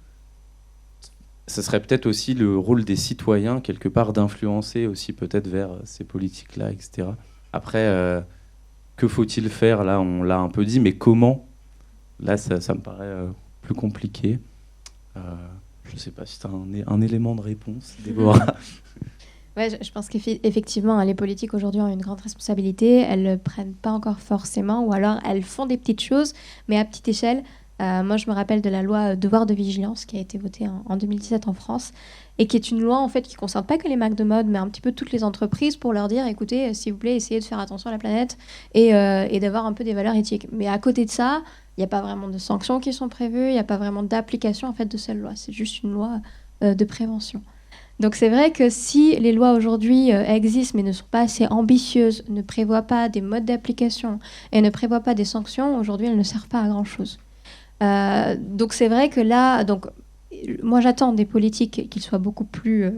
ce serait peut-être aussi le rôle des citoyens quelque part d'influencer aussi peut-être vers ces politiques-là, etc. Après, que faut-il faire ? Là, on l'a un peu dit, mais comment ? Là, ça me paraît plus compliqué. Je ne sais pas si tu as un élément de réponse, Déborah. Ouais, je pense qu'effectivement, les politiques aujourd'hui ont une grande responsabilité. Elles ne prennent pas encore forcément, ou alors elles font des petites choses, mais à petite échelle. Moi, je me rappelle de la loi Devoir de vigilance qui a été votée en 2017 en France et qui est une loi en fait qui ne concerne pas que les marques de mode, mais un petit peu toutes les entreprises pour leur dire, écoutez, s'il vous plaît, essayez de faire attention à la planète et d'avoir un peu des valeurs éthiques. Mais à côté de ça, il n'y a pas vraiment de sanctions qui sont prévues, il n'y a pas vraiment d'application en fait de cette loi. C'est juste une loi de prévention. Donc c'est vrai que si les lois aujourd'hui existent mais ne sont pas assez ambitieuses, ne prévoient pas des modes d'application et ne prévoient pas des sanctions, aujourd'hui elles ne servent pas à grand-chose. Donc c'est vrai que là, moi j'attends des politiques qu'ils soient beaucoup plus,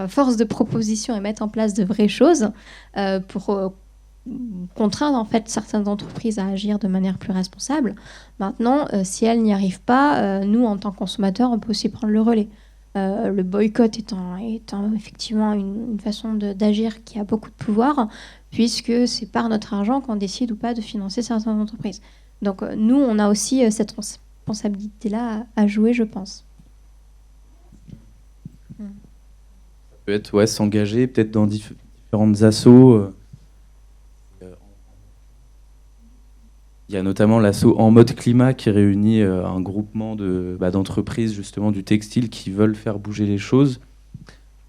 force de proposition et mettre en place de vraies choses pour contraindre en fait certaines entreprises à agir de manière plus responsable. Maintenant, si elles n'y arrivent pas, nous en tant que consommateurs, on peut aussi prendre le relais. Le boycott étant effectivement une façon d'agir qui a beaucoup de pouvoir, puisque c'est par notre argent qu'on décide ou pas de financer certaines entreprises. Donc nous, on a aussi cette responsabilité-là à jouer, je pense. Ça peut être s'engager peut-être dans différentes assos. Il y a notamment l'asso En Mode Climat qui réunit un groupement d'entreprises justement du textile qui veulent faire bouger les choses.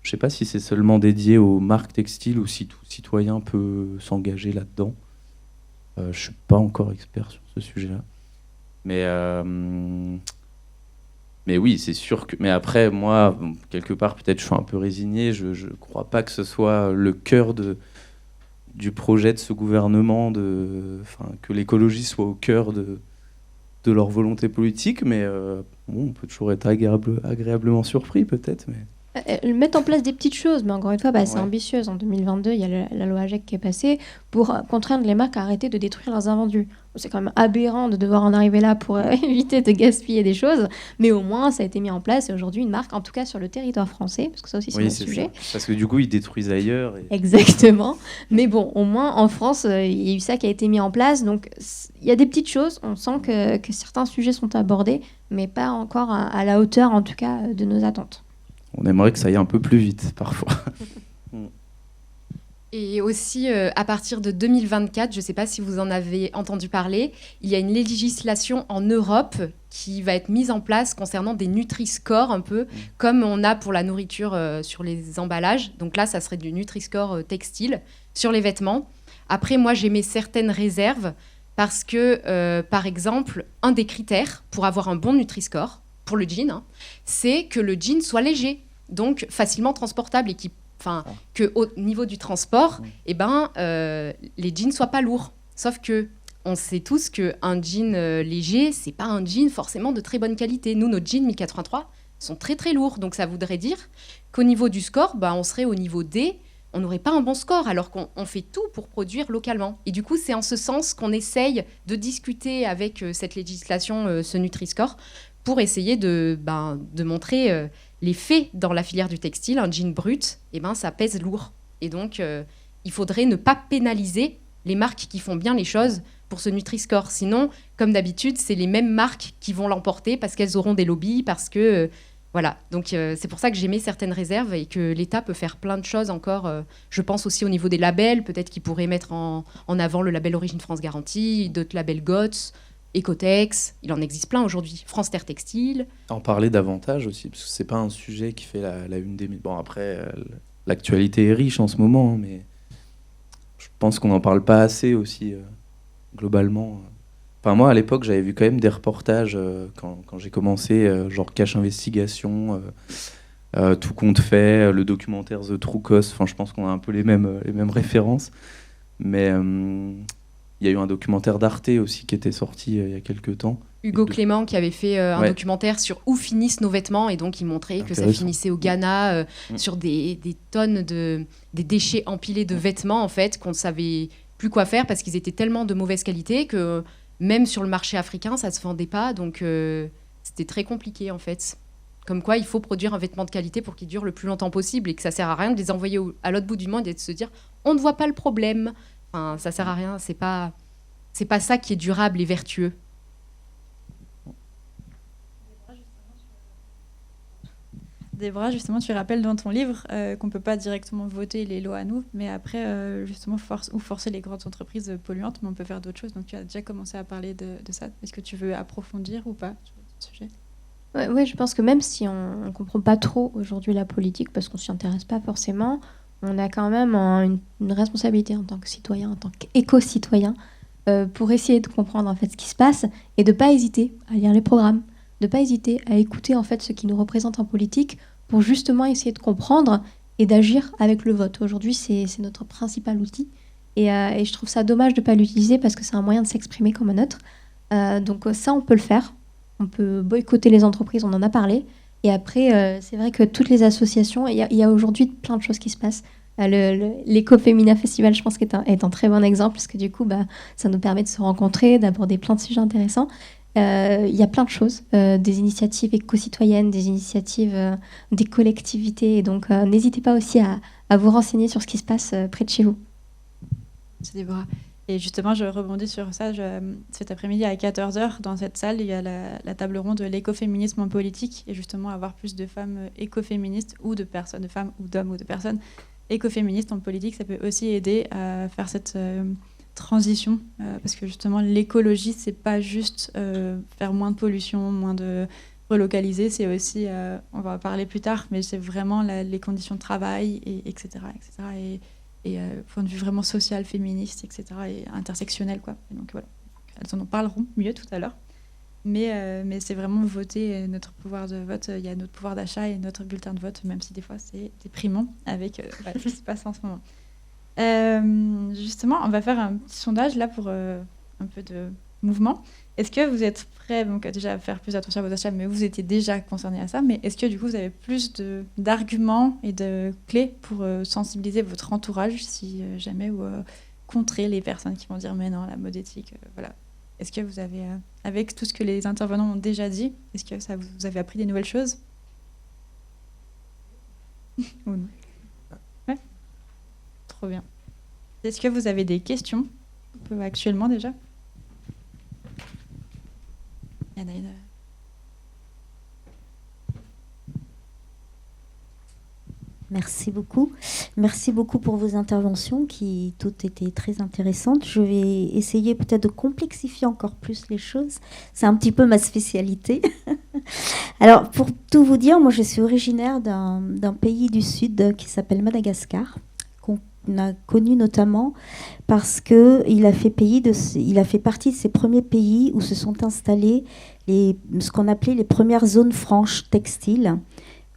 Je ne sais pas si c'est seulement dédié aux marques textiles ou si tout citoyen peut s'engager là-dedans. Je suis pas encore expert sur ce sujet-là. Mais oui, c'est sûr que. Mais après, moi, quelque part, peut-être, je suis un peu résigné. Je crois pas que ce soit le cœur du projet de ce gouvernement, que l'écologie soit au cœur de leur volonté politique. Mais on peut toujours être agréablement surpris, peut-être. Mais... Mettre en place des petites choses, mais encore une fois, c'est Ouais. ambitieuse. En 2022, il y a la loi AGEC qui est passée pour contraindre les marques à arrêter de détruire leurs invendus. C'est quand même aberrant de devoir en arriver là pour éviter de gaspiller des choses, mais au moins ça a été mis en place et aujourd'hui une marque, en tout cas sur le territoire français, parce que ça aussi c'est Oui, un c'est sujet. ça. Parce que du coup, ils détruisent ailleurs. Exactement. Mais bon, au moins en France, il y a eu ça qui a été mis en place. Donc il y a des petites choses. On sent que certains sujets sont abordés, mais pas encore à la hauteur, en tout cas, de nos attentes. On aimerait que ça aille un peu plus vite, parfois. Et aussi, à partir de 2024, je ne sais pas si vous en avez entendu parler, il y a une législation en Europe qui va être mise en place concernant des Nutri-Score, un peu comme on a pour la nourriture sur les emballages. Donc là, ça serait du Nutri-Score textile sur les vêtements. Après, moi, j'ai mis certaines réserves parce que, par exemple, un des critères pour avoir un bon Nutri-Score, pour le jean, c'est que le jean soit léger, donc facilement transportable et qu'au niveau du transport, les jeans soient pas lourds. Sauf que on sait tous qu'un jean léger, c'est pas un jean forcément de très bonne qualité. Nous, nos jeans 1083 sont très très lourds. Donc ça voudrait dire qu'au niveau du score, on serait au niveau D, on n'aurait pas un bon score, alors qu'on fait tout pour produire localement. Et du coup, c'est en ce sens qu'on essaye de discuter avec cette législation, ce Nutri-Score, pour essayer de montrer les faits dans la filière du textile. Un jean brut, ça pèse lourd. Et donc, il faudrait ne pas pénaliser les marques qui font bien les choses pour ce Nutri-Score. Sinon, comme d'habitude, c'est les mêmes marques qui vont l'emporter parce qu'elles auront des lobbies, parce que... voilà. Donc, c'est pour ça que j'ai mis certaines réserves et que l'État peut faire plein de choses encore. Je pense aussi au niveau des labels. Peut-être qu'il pourrait mettre en avant le label Origine France Garantie, d'autres labels GOTS, Ecotex, il en existe plein aujourd'hui. France Terre Textile. En parler davantage aussi, parce que c'est pas un sujet qui fait la une des... Bon, après, l'actualité est riche en ce moment, mais je pense qu'on n'en parle pas assez aussi, globalement. Enfin, moi, à l'époque, j'avais vu quand même des reportages quand j'ai commencé, genre Cache Investigation, Tout compte fait, le documentaire The True Cost. Enfin, je pense qu'on a un peu les mêmes références. Mais... il y a eu un documentaire d'Arte aussi qui était sorti il y a quelques temps. Hugo Clément qui avait fait un documentaire sur où finissent nos vêtements et donc il montrait que ça finissait au Ghana sur des tonnes des déchets empilés de vêtements en fait qu'on ne savait plus quoi faire parce qu'ils étaient tellement de mauvaise qualité que même sur le marché africain ça ne se vendait pas donc c'était très compliqué en fait. Comme quoi il faut produire un vêtement de qualité pour qu'il dure le plus longtemps possible et que ça ne sert à rien de les envoyer à l'autre bout du monde et de se dire on ne voit pas le problème. Enfin, ça sert à rien, c'est pas ça qui est durable et vertueux. Déborah, justement, tu rappelles dans ton livre qu'on ne peut pas directement voter les lois à nous, mais après, justement, forcer les grandes entreprises polluantes, mais on peut faire d'autres choses. Donc, tu as déjà commencé à parler de ça. Est-ce que tu veux approfondir ou pas sur ce sujet ? Oui, je pense que même si on ne comprend pas trop aujourd'hui la politique, parce qu'on ne s'y intéresse pas forcément, on a quand même une responsabilité en tant que citoyen, en tant qu'éco-citoyen, pour essayer de comprendre en fait ce qui se passe et de ne pas hésiter à lire les programmes, de ne pas hésiter à écouter en fait ce qui nous représente en politique pour justement essayer de comprendre et d'agir avec le vote. Aujourd'hui, c'est notre principal outil et je trouve ça dommage de ne pas l'utiliser parce que c'est un moyen de s'exprimer comme un autre. Donc ça, on peut le faire. On peut boycotter les entreprises, on en a parlé. Et après, c'est vrai que toutes les associations, il y a aujourd'hui plein de choses qui se passent. L'Éco-Féminin Festival, je pense, est un très bon exemple, parce que du coup, ça nous permet de se rencontrer, d'aborder plein de sujets intéressants. Il y a plein de choses, des initiatives éco-citoyennes, des initiatives des collectivités. Et donc, n'hésitez pas aussi à vous renseigner sur ce qui se passe près de chez vous. C'est Déborah. Et justement, je rebondis sur ça. Cet après-midi, à 14h, dans cette salle, il y a la table ronde de l'écoféminisme en politique. Et justement, avoir plus de femmes écoféministes ou de femmes ou d'hommes ou de personnes écoféministes en politique, ça peut aussi aider à faire cette transition. Parce que justement, l'écologie, c'est pas juste faire moins de pollution, moins de relocaliser. C'est aussi, on va en parler plus tard, mais c'est vraiment les conditions de travail, etc. et point de vue vraiment social, féministe, etc. et intersectionnel, quoi. Et donc voilà, elles en parleront mieux tout à l'heure. Mais c'est vraiment voter, notre pouvoir de vote. Il y a notre pouvoir d'achat et notre bulletin de vote, même si des fois c'est déprimant avec ce qui se passe en ce moment. Justement, on va faire un petit sondage là pour un peu de mouvement. Est-ce que vous êtes prêts donc, déjà à faire plus attention à vos achats, mais vous étiez déjà concerné à ça, mais est-ce que du coup vous avez plus d'arguments et de clés pour sensibiliser votre entourage si jamais ou contrer les personnes qui vont dire mais non, la mode éthique, voilà. Est-ce que vous avez, avec tout ce que les intervenants ont déjà dit, est-ce que ça vous avez appris des nouvelles choses? Ou non? Ouais. Trop bien. Est-ce que vous avez des questions actuellement déjà? Il y en a une. Merci beaucoup. Merci beaucoup pour vos interventions qui toutes étaient très intéressantes. Je vais essayer peut-être de complexifier encore plus les choses. C'est un petit peu ma spécialité. Alors, pour tout vous dire, moi je suis originaire d'un pays du Sud qui s'appelle Madagascar, qu'on a connu notamment parce qu'il a fait partie de ces premiers pays où se sont installés ce qu'on appelait les premières zones franches textiles,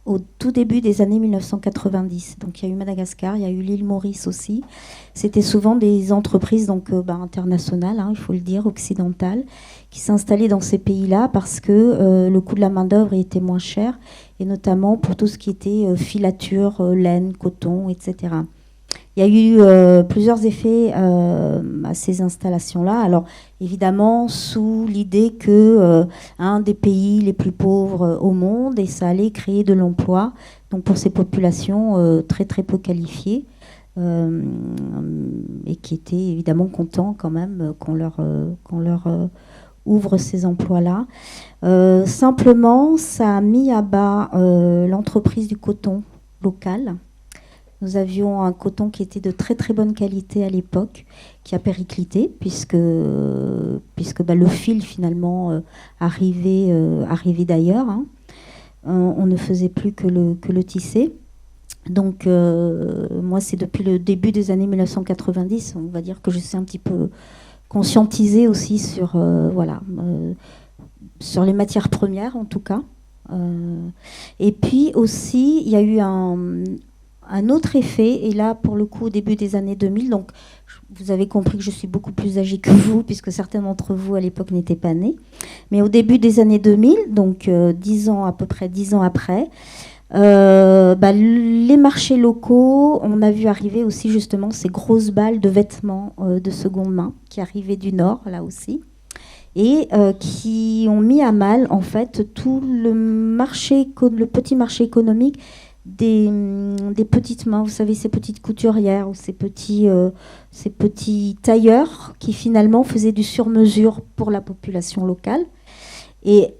au tout début des années 1990. Donc il y a eu Madagascar, il y a eu l'île Maurice aussi. C'était souvent des entreprises donc, internationales, il faut le dire, occidentales, qui s'installaient dans ces pays-là parce que le coût de la main-d'œuvre était moins cher, et notamment pour tout ce qui était filature, laine, coton, etc. Il y a eu plusieurs effets à ces installations-là. Alors, évidemment, sous l'idée que un des pays les plus pauvres au monde, et ça allait créer de l'emploi, donc pour ces populations très très peu qualifiées, et qui étaient évidemment contents quand même qu'on leur ouvre ces emplois-là. Simplement, ça a mis à bas l'entreprise du coton local. Nous avions un coton qui était de très très bonne qualité à l'époque, qui a périclité, puisque le fil finalement arrivait d'ailleurs. On ne faisait plus que le tisser. Donc moi, c'est depuis le début des années 1990, on va dire que je suis un petit peu conscientisée aussi sur les matières premières en tout cas. Et puis aussi, il y a eu un autre effet, et là, pour le coup, au début des années 2000, donc vous avez compris que je suis beaucoup plus âgée que vous, puisque certains d'entre vous, à l'époque, n'étaient pas nés. Mais au début des années 2000, donc à peu près 10 ans après, les marchés locaux, on a vu arriver aussi justement ces grosses balles de vêtements de seconde main, qui arrivaient du Nord, là aussi, et qui ont mis à mal, en fait, tout le petit marché économique des petites mains, vous savez, ces petites couturières ou ces petits tailleurs qui finalement faisaient du sur-mesure pour la population locale. Et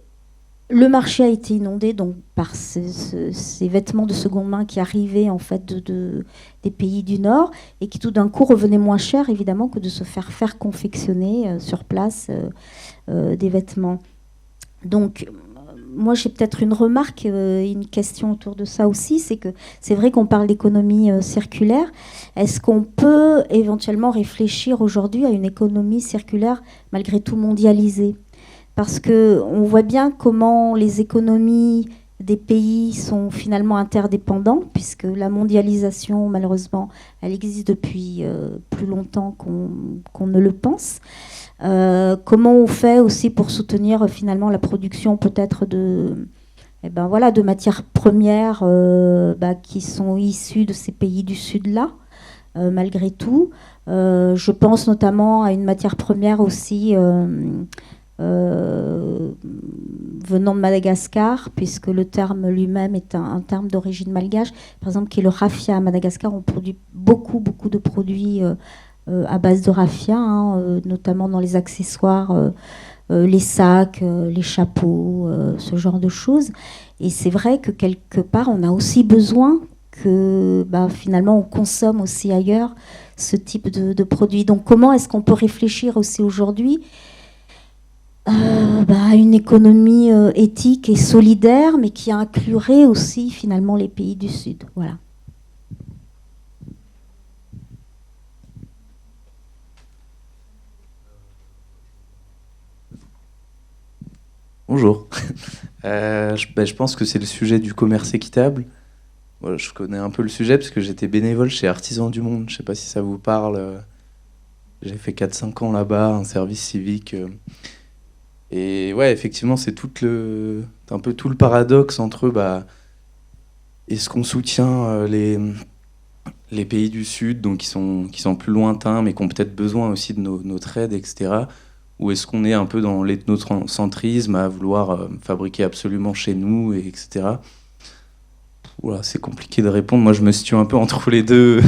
le marché a été inondé donc par ces vêtements de seconde main qui arrivaient en fait des pays du Nord et qui tout d'un coup revenaient moins cher évidemment que de se faire confectionner sur place des vêtements. Donc moi, j'ai peut-être une remarque, une question autour de ça aussi, c'est que c'est vrai qu'on parle d'économie circulaire. Est-ce qu'on peut éventuellement réfléchir aujourd'hui à une économie circulaire malgré tout mondialisée ? Parce qu'on voit bien comment les économies des pays sont finalement interdépendants, puisque la mondialisation, malheureusement, elle existe depuis plus longtemps qu'on ne le pense. Comment on fait aussi pour soutenir finalement la production peut-être de matières premières qui sont issues de ces pays du Sud-là, malgré tout. Je pense notamment à une matière première aussi venant de Madagascar, puisque le terme lui-même est un terme d'origine malgache, par exemple, qui est le raffia. À Madagascar, on produit beaucoup de produits à base de raffia, notamment dans les accessoires, les sacs, les chapeaux, ce genre de choses. Et c'est vrai que quelque part, on a aussi besoin que finalement on consomme aussi ailleurs ce type de produits. Donc comment est-ce qu'on peut réfléchir aussi aujourd'hui à une économie éthique et solidaire, mais qui inclurait aussi finalement les pays du Sud. Voilà. Bonjour. Je pense que c'est le sujet du commerce équitable. Moi, je connais un peu le sujet parce que j'étais bénévole chez Artisans du Monde. Je ne sais pas si ça vous parle. J'ai fait 4-5 ans là-bas, un service civique. Et ouais, effectivement, c'est un peu tout le paradoxe entre est-ce qu'on soutient les pays du Sud, donc qui sont plus lointains, mais qui ont peut-être besoin aussi de notre aide, etc. Ou est-ce qu'on est un peu dans l'ethnocentrisme à vouloir fabriquer absolument chez nous, etc. Voilà, c'est compliqué de répondre. Moi, je me situe un peu entre les deux.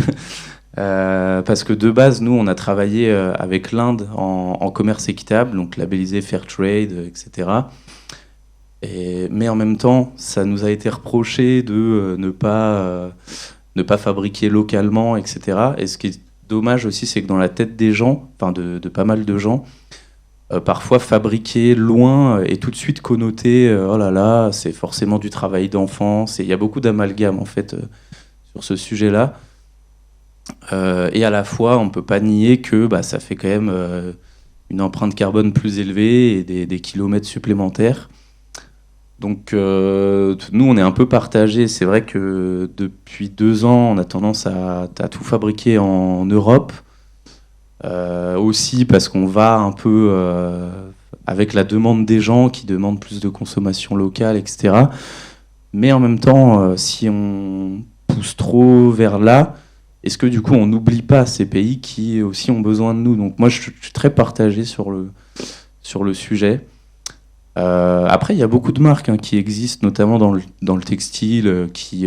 Parce que de base, nous, on a travaillé avec l'Inde en commerce équitable, donc labellisé Fairtrade, etc. Mais en même temps, ça nous a été reproché de ne pas fabriquer localement, etc. Et ce qui est dommage aussi, c'est que dans la tête des gens, enfin de pas mal de gens, parfois fabriquer loin est tout de suite connoté, oh là là, c'est forcément du travail d'enfance. Et il y a beaucoup d'amalgame en fait sur ce sujet-là. Et à la fois, on ne peut pas nier que ça fait quand même une empreinte carbone plus élevée et des kilomètres supplémentaires. Donc nous, on est un peu partagés. C'est vrai que depuis 2 ans, on a tendance à tout fabriquer en Europe. Aussi parce qu'on va un peu avec la demande des gens qui demandent plus de consommation locale, etc. Mais en même temps, si on pousse trop vers là, est-ce que du coup on n'oublie pas ces pays qui aussi ont besoin de nous? Donc moi je suis très partagé sur le sujet. Après il y a beaucoup de marques qui existent, notamment dans le textile, qui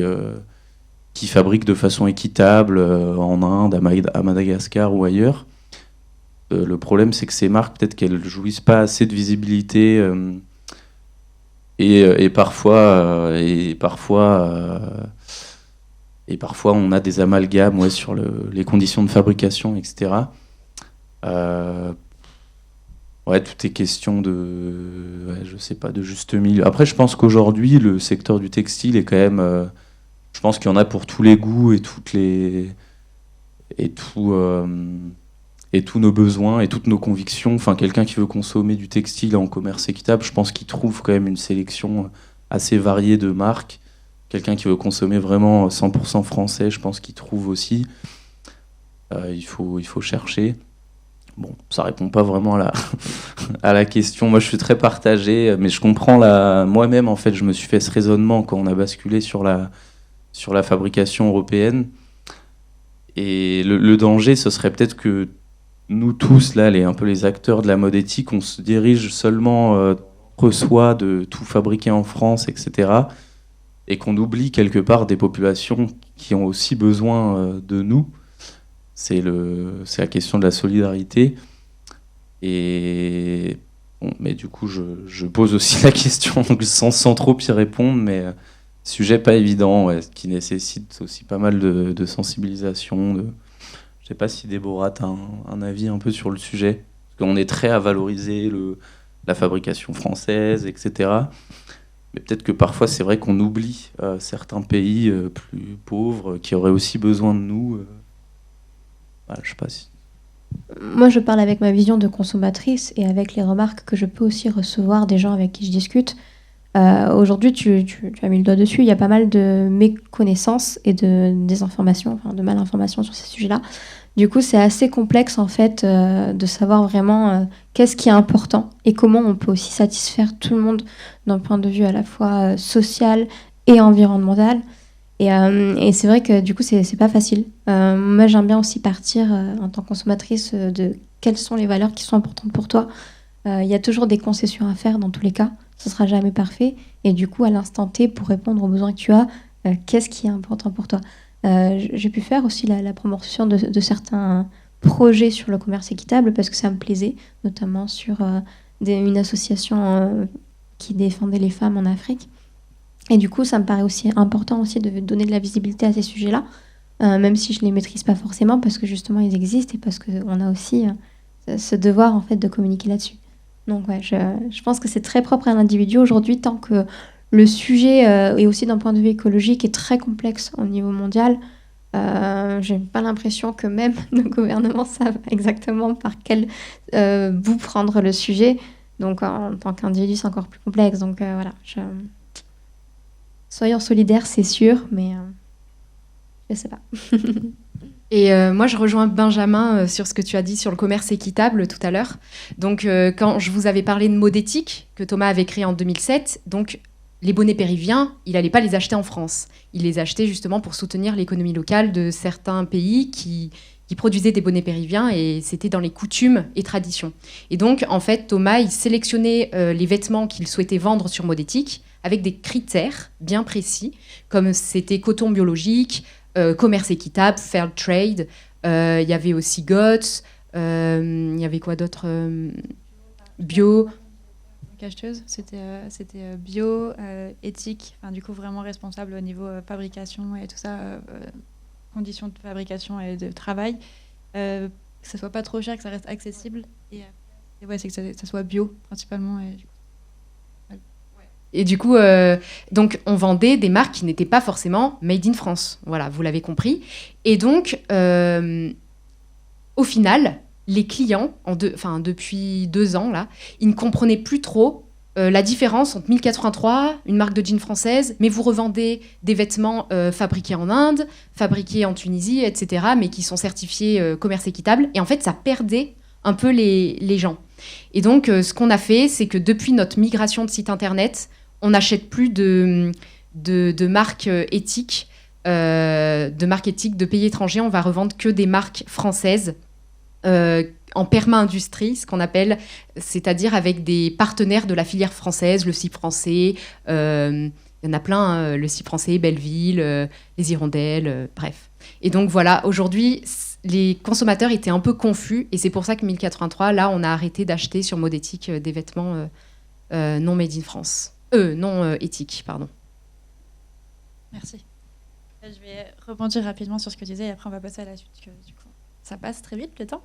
fabriquent de façon équitable en Inde, à Madagascar ou ailleurs. Le problème, c'est que ces marques, peut-être qu'elles jouissent pas assez de visibilité et parfois on a des amalgames sur les conditions de fabrication, etc. Tout est question je sais pas, de juste milieu. Après, je pense qu'aujourd'hui, le secteur du textile est quand même, je pense qu'il y en a pour tous les goûts et tous nos besoins et toutes nos convictions. Enfin, quelqu'un qui veut consommer du textile en commerce équitable, je pense qu'il trouve quand même une sélection assez variée de marques. Quelqu'un qui veut consommer vraiment 100% français, je pense qu'il trouve aussi. Il faut chercher. Bon, ça répond pas vraiment à la question. Moi, je suis très partagé, mais je comprends moi-même, en fait, je me suis fait ce raisonnement quand on a basculé sur la fabrication européenne. Et le danger, ce serait peut-être que nous tous, là, un peu les acteurs de la mode éthique, on se dirige seulement entre soi de tout fabriquer en France, etc. Et qu'on oublie quelque part des populations qui ont aussi besoin de nous. C'est la question de la solidarité. Et bon, mais du coup, je pose aussi la question sans trop y répondre, mais sujet pas évident, qui nécessite aussi pas mal de sensibilisation. Je sais pas si Déborah a un avis un peu sur le sujet, parce qu'on est très à valoriser la fabrication française, etc. Mais peut-être que parfois c'est vrai qu'on oublie certains pays plus pauvres qui auraient aussi besoin de nous. Je sais pas si... Moi, je parle avec ma vision de consommatrice et avec les remarques que je peux aussi recevoir des gens avec qui je discute. Aujourd'hui, tu as mis le doigt dessus, il y a pas mal de méconnaissances et de désinformation, enfin de malinformation sur ces sujets-là. Du coup, c'est assez complexe en fait de savoir vraiment qu'est-ce qui est important et comment on peut aussi satisfaire tout le monde d'un point de vue à la fois social et environnemental. Et c'est vrai que du coup, c'est pas facile. Moi, j'aime bien aussi partir en tant que consommatrice de quelles sont les valeurs qui sont importantes pour toi. Il y a toujours des concessions à faire dans tous les cas. Ce sera jamais parfait. Et du coup, à l'instant T, pour répondre aux besoins que tu as, qu'est-ce qui est important pour toi? J'ai pu faire aussi la promotion de certains projets sur le commerce équitable parce que ça me plaisait, notamment sur une association qui défendait les femmes en Afrique. Et du coup, ça me paraît aussi important aussi de donner de la visibilité à ces sujets-là, même si je ne les maîtrise pas forcément parce que justement, ils existent et parce qu'on a aussi ce devoir en fait, de communiquer là-dessus. Donc ouais, je pense que c'est très propre à l'individu aujourd'hui, tant que le sujet, et aussi d'un point de vue écologique, est très complexe au niveau mondial. J'ai pas l'impression que même nos gouvernements savent exactement par quel bout prendre le sujet. Donc en tant qu'individu, c'est encore plus complexe. Donc voilà, soyons solidaires, c'est sûr, mais je sais pas. Et moi, je rejoins Benjamin sur ce que tu as dit sur le commerce équitable tout à l'heure. Donc, quand je vous avais parlé de Modétique, que Thomas avait créé en 2007, donc les bonnets péruviens, il n'allait pas les acheter en France. Il les achetait justement pour soutenir l'économie locale de certains pays qui produisaient des bonnets péruviens, et c'était dans les coutumes et traditions. Et donc, en fait, Thomas, il sélectionnait les vêtements qu'il souhaitait vendre sur Modétique avec des critères bien précis, comme c'était coton biologique, commerce équitable, fair trade, il y avait aussi GOTS, il y avait quoi d'autre, bio. Acheteuse, c'était bio, éthique, du coup vraiment responsable au niveau fabrication et tout ça, conditions de fabrication et de travail, que ça soit pas trop cher, que ça reste accessible, et ouais, c'est que ça soit bio principalement. Et du coup, donc on vendait des marques qui n'étaient pas forcément made in France. Voilà, vous l'avez compris. Et donc, au final, les clients, depuis 2 ans, là, ils ne comprenaient plus trop la différence entre 1083, une marque de jeans française, mais vous revendez des vêtements fabriqués en Inde, fabriqués en Tunisie, etc., mais qui sont certifiés commerce équitable. Et en fait, ça perdait un peu les gens. Et donc, ce qu'on a fait, c'est que depuis notre migration de site internet, on n'achète plus de marques éthiques, de pays étrangers. On va revendre que des marques françaises en perma-industrie, ce qu'on appelle, c'est-à-dire avec des partenaires de la filière française, le CIP français, il y en a plein, hein, le CIP français, Belleville, les Hirondelles, bref. Et donc voilà, aujourd'hui, les consommateurs étaient un peu confus, et c'est pour ça que 1083, là, on a arrêté d'acheter sur Modétique des vêtements non made in France. Non éthiques, pardon. Merci. Je vais rebondir rapidement sur ce que tu disais, et après on va passer à la suite, que du coup, ça passe très vite le temps.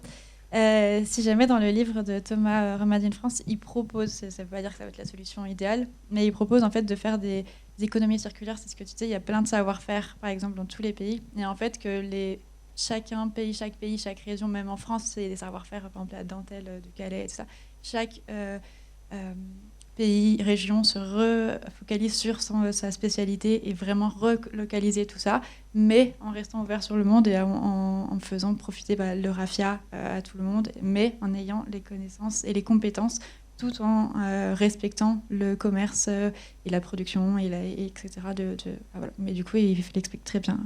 Si jamais dans le livre de Thomas Made in France, il propose, ça ne veut pas dire que ça va être la solution idéale, mais il propose en fait de faire des économies circulaires, c'est ce que tu disais, il y a plein de savoir-faire, par exemple, dans tous les pays, et en fait que chaque pays, chaque région, même en France, c'est des savoir-faire, par exemple la dentelle de Calais et tout ça, chaque pays, région se refocalise sur sa spécialité et vraiment relocaliser tout ça, mais en restant ouvert sur le monde et en faisant profiter le raffia à tout le monde, mais en ayant les connaissances et les compétences, tout en respectant le commerce et la production, etc. Voilà. Mais du coup, il explique très bien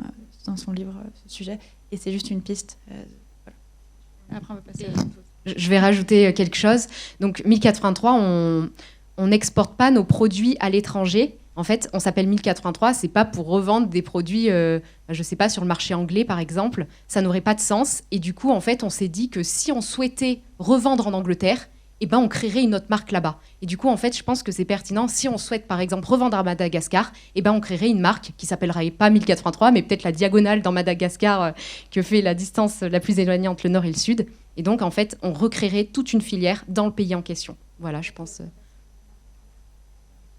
dans son livre ce sujet, et c'est juste une piste. Voilà. Après, on va passer à autre chose. Je vais rajouter quelque chose. Donc, 1083, on n'exporte pas nos produits à l'étranger. En fait, on s'appelle 1083, c'est pas pour revendre des produits, je sais pas, sur le marché anglais, par exemple. Ça n'aurait pas de sens. Et du coup, en fait, on s'est dit que si on souhaitait revendre en Angleterre, on créerait une autre marque là-bas. Et du coup, en fait, je pense que c'est pertinent. Si on souhaite, par exemple, revendre à Madagascar, on créerait une marque qui s'appellerait pas 1083, mais peut-être la diagonale dans Madagascar que fait la distance la plus éloignée entre le nord et le sud. Et donc, en fait, on recréerait toute une filière dans le pays en question. Voilà, je pense...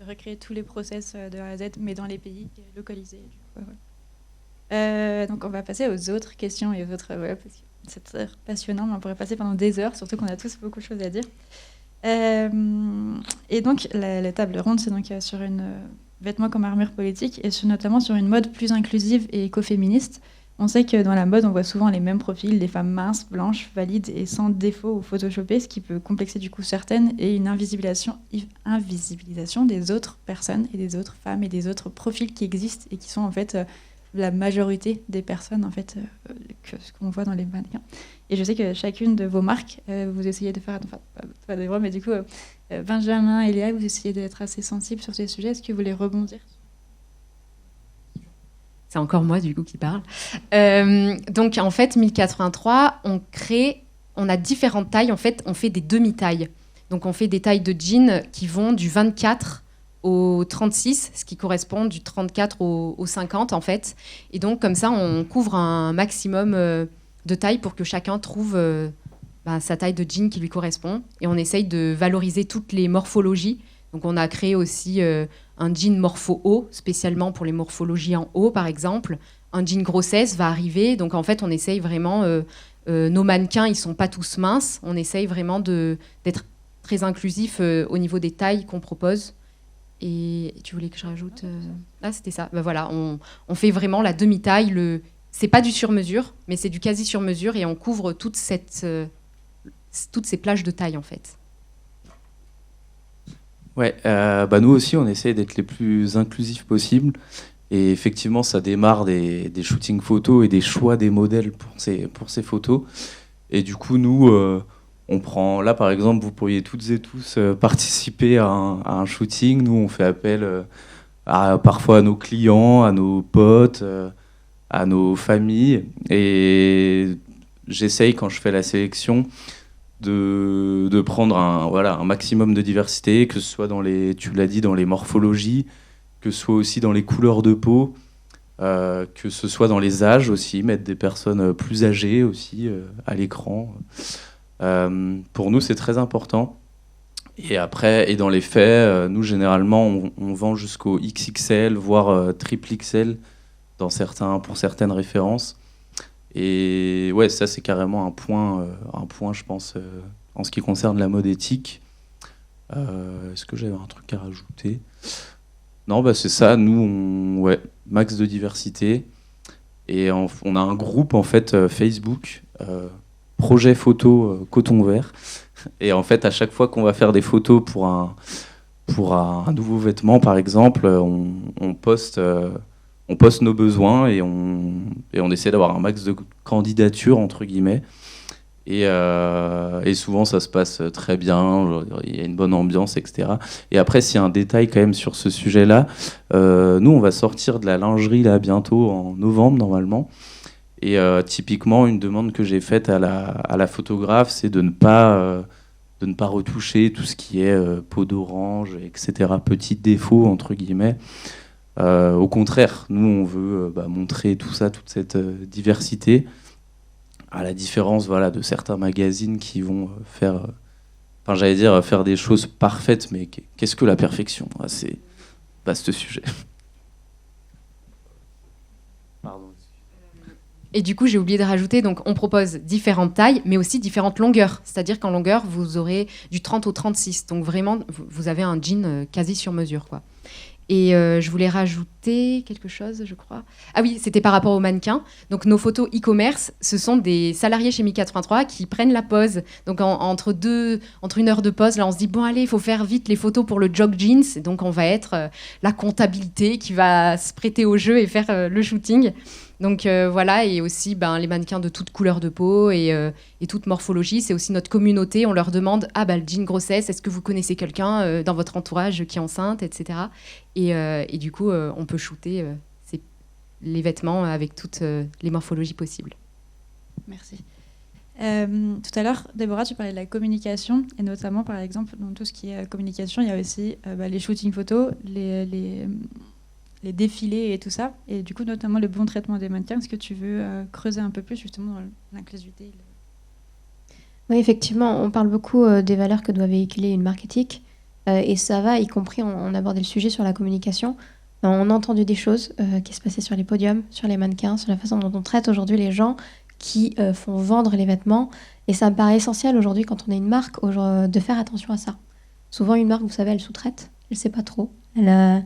recréer tous les process de A à Z, mais dans les pays localisés. Donc on va passer aux autres questions et aux autres... parce que c'est très passionnant, mais on pourrait passer pendant des heures, surtout qu'on a tous beaucoup de choses à dire. Et donc la table ronde, c'est donc sur vêtements comme armure politique, et notamment sur une mode plus inclusive et écoféministe. On sait que dans la mode, on voit souvent les mêmes profils, des femmes minces, blanches, valides et sans défaut ou photoshopées, ce qui peut complexer du coup certaines, et une invisibilisation des autres personnes et des autres femmes et des autres profils qui existent et qui sont en fait la majorité des personnes en fait ce qu'on voit dans les mannequins. Et je sais que chacune de vos marques, vous essayez de faire, enfin pas des vrais, mais du coup Benjamin et Léa, vous essayez d'être assez sensibles sur ces sujets. Est-ce que vous voulez rebondir ? C'est encore moi, du coup, qui parle. Donc, en fait, 1083, on a différentes tailles. En fait, on fait des demi-tailles. Donc, on fait des tailles de jeans qui vont du 24 au 36, ce qui correspond du 34 au 50, en fait. Et donc, comme ça, on couvre un maximum de tailles pour que chacun trouve sa taille de jean qui lui correspond. Et on essaye de valoriser toutes les morphologies. Donc, on a créé aussi... un jean morpho haut, spécialement pour les morphologies en haut, par exemple. Un jean grossesse va arriver. Donc, en fait, on essaye vraiment... nos mannequins, ils ne sont pas tous minces. On essaye vraiment d'être très inclusif au niveau des tailles qu'on propose. Et tu voulais que je rajoute Ah, c'était ça. Ben voilà, on fait vraiment la demi-taille. C'est pas du sur-mesure, mais c'est du quasi-sur-mesure et on couvre toutes ces plages de taille en fait. Ouais, nous aussi, on essaie d'être les plus inclusifs possibles. Et effectivement, ça démarre des shootings photos et des choix des modèles pour ces photos. Et du coup, nous, on prend... Là, par exemple, vous pourriez toutes et tous participer à un shooting. Nous, on fait appel parfois à nos clients, à nos potes, à nos familles. Et j'essaye, quand je fais la sélection, de prendre un maximum de diversité, que ce soit tu l'as dit, dans les morphologies, que ce soit aussi dans les couleurs de peau, que ce soit dans les âges aussi, mettre des personnes plus âgées aussi à l'écran. Pour nous, c'est très important. Et après, dans les faits, nous, généralement, on vend jusqu'au XXL, voire triple XL pour certaines références. Et ouais, ça, c'est carrément un point, je pense, en ce qui concerne la mode éthique. Est-ce que j'avais un truc à rajouter ? Non, c'est ça. Nous, max de diversité. Et on a un groupe, en fait, Facebook, projet photo coton vert. Et en fait, à chaque fois qu'on va faire des photos pour un nouveau vêtement, par exemple, on poste nos besoins et on essaie d'avoir un max de candidatures, entre guillemets. Et souvent, ça se passe très bien, il y a une bonne ambiance, etc. Et après, s'il y a un détail quand même sur ce sujet-là, nous, on va sortir de la lingerie là, bientôt, en novembre, normalement. Et typiquement, une demande que j'ai faite à la photographe, c'est de ne pas retoucher tout ce qui est peau d'orange, etc. Petits défauts, entre guillemets. Au contraire, nous, on veut montrer tout ça, toute cette diversité, à la différence de certains magazines qui vont faire des choses parfaites, mais qu'est-ce que la perfection ? C'est vaste sujet. Pardon. Et du coup, j'ai oublié de rajouter, donc on propose différentes tailles, mais aussi différentes longueurs. C'est-à-dire qu'en longueur, vous aurez du 30 au 36. Donc vraiment, vous avez un jean quasi sur mesure, quoi. Et je voulais rajouter quelque chose, je crois. Ah oui, c'était par rapport aux mannequins. Donc nos photos e-commerce, ce sont des salariés chez Mi83 qui prennent la pause. Donc entre une heure de pause, là on se dit, bon allez, il faut faire vite les photos pour le jog jeans. Et donc on va être la comptabilité qui va se prêter au jeu et faire le shooting. Donc voilà, et aussi les mannequins de toute couleur de peau et toute morphologie. C'est aussi notre communauté. On leur demande, le jean grossesse, est-ce que vous connaissez quelqu'un dans votre entourage qui est enceinte, etc. Et du coup, on peut shooter les vêtements avec toutes les morphologies possibles. Merci. Tout à l'heure, Déborah, tu parlais de la communication, et notamment, par exemple, dans tout ce qui est communication, il y a aussi les shootings photos, les défilés et tout ça, et du coup, notamment le bon traitement des mannequins. Est-ce que tu veux creuser un peu plus, justement, dans l'inclusivité ? Oui, effectivement, on parle beaucoup des valeurs que doit véhiculer une marque éthique, et ça va, y compris, on abordait le sujet sur la communication. On a entendu des choses qui se passaient sur les podiums, sur les mannequins, sur la façon dont on traite aujourd'hui les gens qui font vendre les vêtements. Et ça me paraît essentiel aujourd'hui, quand on est une marque, de faire attention à ça. Souvent, une marque, vous savez, elle sous-traite, elle ne sait pas trop. Elle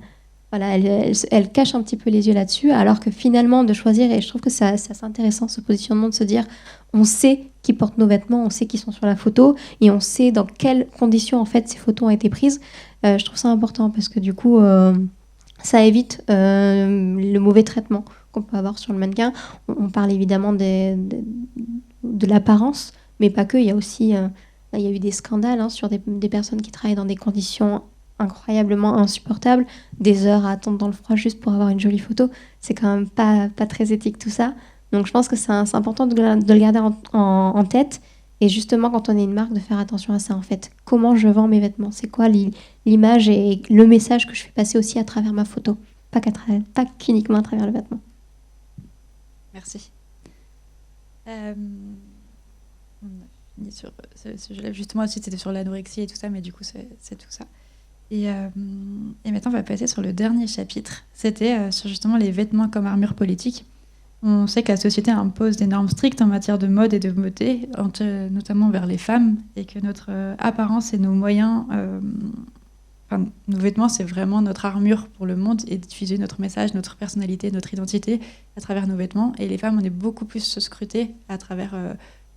cache un petit peu les yeux là-dessus, alors que finalement, de choisir, et je trouve que c'est assez intéressant ce positionnement de se dire, on sait qui portent nos vêtements, on sait qui sont sur la photo, et on sait dans quelles conditions en fait ces photos ont été prises. Je trouve ça important parce que du coup, ça évite le mauvais traitement qu'on peut avoir sur le mannequin. On parle évidemment de l'apparence, mais pas que. Il y a aussi, il y a eu des scandales sur des personnes qui travaillent dans des conditions incroyablement insupportable, des heures à attendre dans le froid juste pour avoir une jolie photo. C'est quand même pas très éthique tout ça. Donc je pense que c'est important de le garder en tête. Et justement, quand on est une marque, de faire attention à ça en fait. Comment je vends mes vêtements ? C'est quoi l'image et le message que je fais passer aussi à travers ma photo ? Pas qu'uniquement à travers le vêtement. Merci. On a fini sur ce sujet-là. Justement, aussi, c'était sur l'anorexie et tout ça, mais du coup, c'est tout ça. Et maintenant, on va passer sur le dernier chapitre. C'était sur justement les vêtements comme armure politique. On sait que la société impose des normes strictes en matière de mode et de beauté, notamment vers les femmes, et que notre apparence et nos moyens, nos vêtements, c'est vraiment notre armure pour le monde et diffuser notre message, notre personnalité, notre identité à travers nos vêtements. Et les femmes, on est beaucoup plus scrutées à travers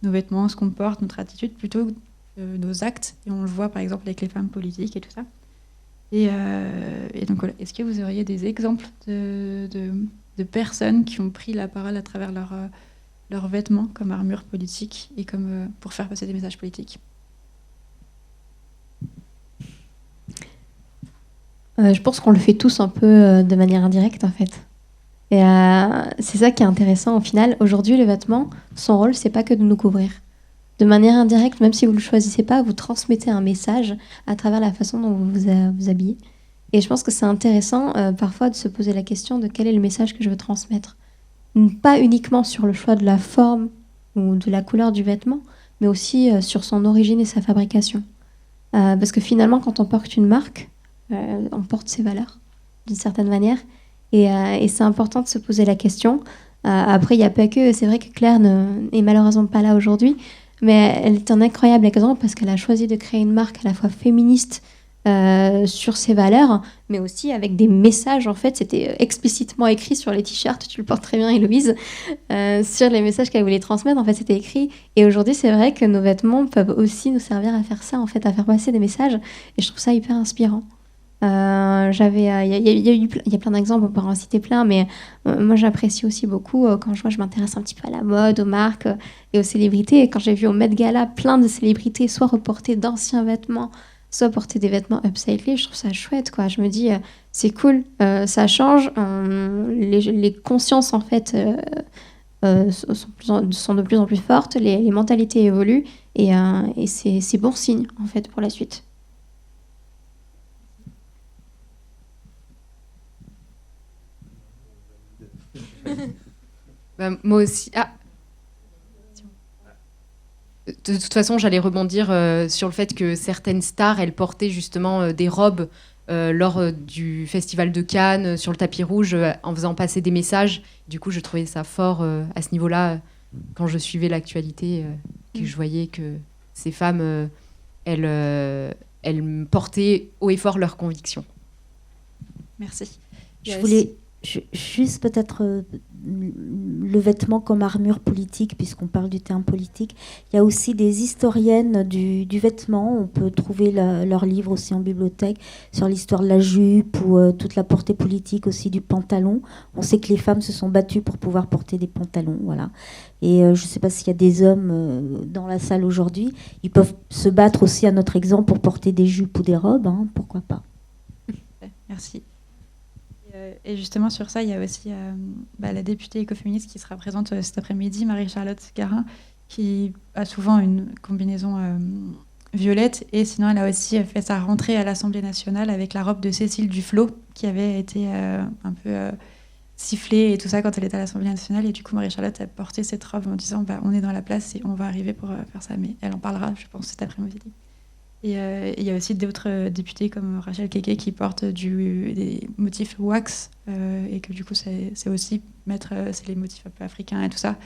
nos vêtements, ce qu'on porte, notre attitude, plutôt que nos actes. Et on le voit par exemple avec les femmes politiques et tout ça. Et donc voilà, est-ce que vous auriez des exemples de personnes qui ont pris la parole à travers leurs vêtements comme armure politique et comme pour faire passer des messages politiques? Je pense qu'on le fait tous un peu de manière indirecte en fait. Et c'est ça qui est intéressant au final. Aujourd'hui, le vêtement, son rôle, c'est pas que de nous couvrir. De manière indirecte, même si vous ne le choisissez pas, vous transmettez un message à travers la façon dont vous vous habillez. Et je pense que c'est intéressant parfois de se poser la question de quel est le message que je veux transmettre. Pas uniquement sur le choix de la forme ou de la couleur du vêtement, mais aussi sur son origine et sa fabrication. Parce que finalement, quand on porte une marque, on porte ses valeurs d'une certaine manière. Et c'est important de se poser la question. Après, il n'y a pas que... C'est vrai que Claire n'est malheureusement pas là aujourd'hui, mais elle est un incroyable exemple parce qu'elle a choisi de créer une marque à la fois féministe sur ses valeurs, mais aussi avec des messages. En fait, c'était explicitement écrit sur les t-shirts. Tu le portes très bien, Héloïse. Sur les messages qu'elle voulait transmettre, en fait, c'était écrit. Et aujourd'hui, c'est vrai que nos vêtements peuvent aussi nous servir à faire ça, en fait, à faire passer des messages. Et je trouve ça hyper inspirant. Il y a plein d'exemples, on peut en citer plein, mais moi j'apprécie aussi beaucoup quand je m'intéresse un petit peu à la mode, aux marques et aux célébrités. Et quand j'ai vu au Met Gala plein de célébrités soit reporter d'anciens vêtements, soit porter des vêtements upcyclés, je trouve ça chouette, quoi. Je me dis, c'est cool, ça change. Les consciences, en fait, sont de plus en plus fortes, les mentalités évoluent, et c'est bon signe, en fait, pour la suite. Moi aussi. De toute façon, j'allais rebondir sur le fait que certaines stars, elles portaient justement des robes lors du festival de Cannes, sur le tapis rouge, en faisant passer des messages. Du coup, je trouvais ça fort à ce niveau-là, quand je suivais l'actualité, que je voyais que ces femmes, elles portaient haut et fort leurs convictions. Merci. Je voulais juste peut-être le vêtement comme armure politique, puisqu'on parle du terme politique. Il y a aussi des historiennes du vêtement. On peut trouver leurs livres aussi en bibliothèque sur l'histoire de la jupe ou toute la portée politique aussi du pantalon. On sait que les femmes se sont battues pour pouvoir porter des pantalons. Voilà. Et je ne sais pas s'il y a des hommes dans la salle aujourd'hui. Ils peuvent se battre aussi à notre exemple pour porter des jupes ou des robes. Hein, pourquoi pas. Merci. Et justement, sur ça, il y a aussi la députée écoféministe qui sera présente cet après-midi, Marie-Charlotte Garin, qui a souvent une combinaison violette. Et sinon, elle a aussi fait sa rentrée à l'Assemblée nationale avec la robe de Cécile Duflot, qui avait été un peu sifflée et tout ça quand elle était à l'Assemblée nationale. Et du coup, Marie-Charlotte a porté cette robe en disant on est dans la place et on va arriver pour faire ça. Mais elle en parlera, je pense, cet après-midi. Et il y a aussi d'autres députés comme Rachel Keke qui portent des motifs wax et que du coup c'est aussi c'est les motifs un peu africains et tout ça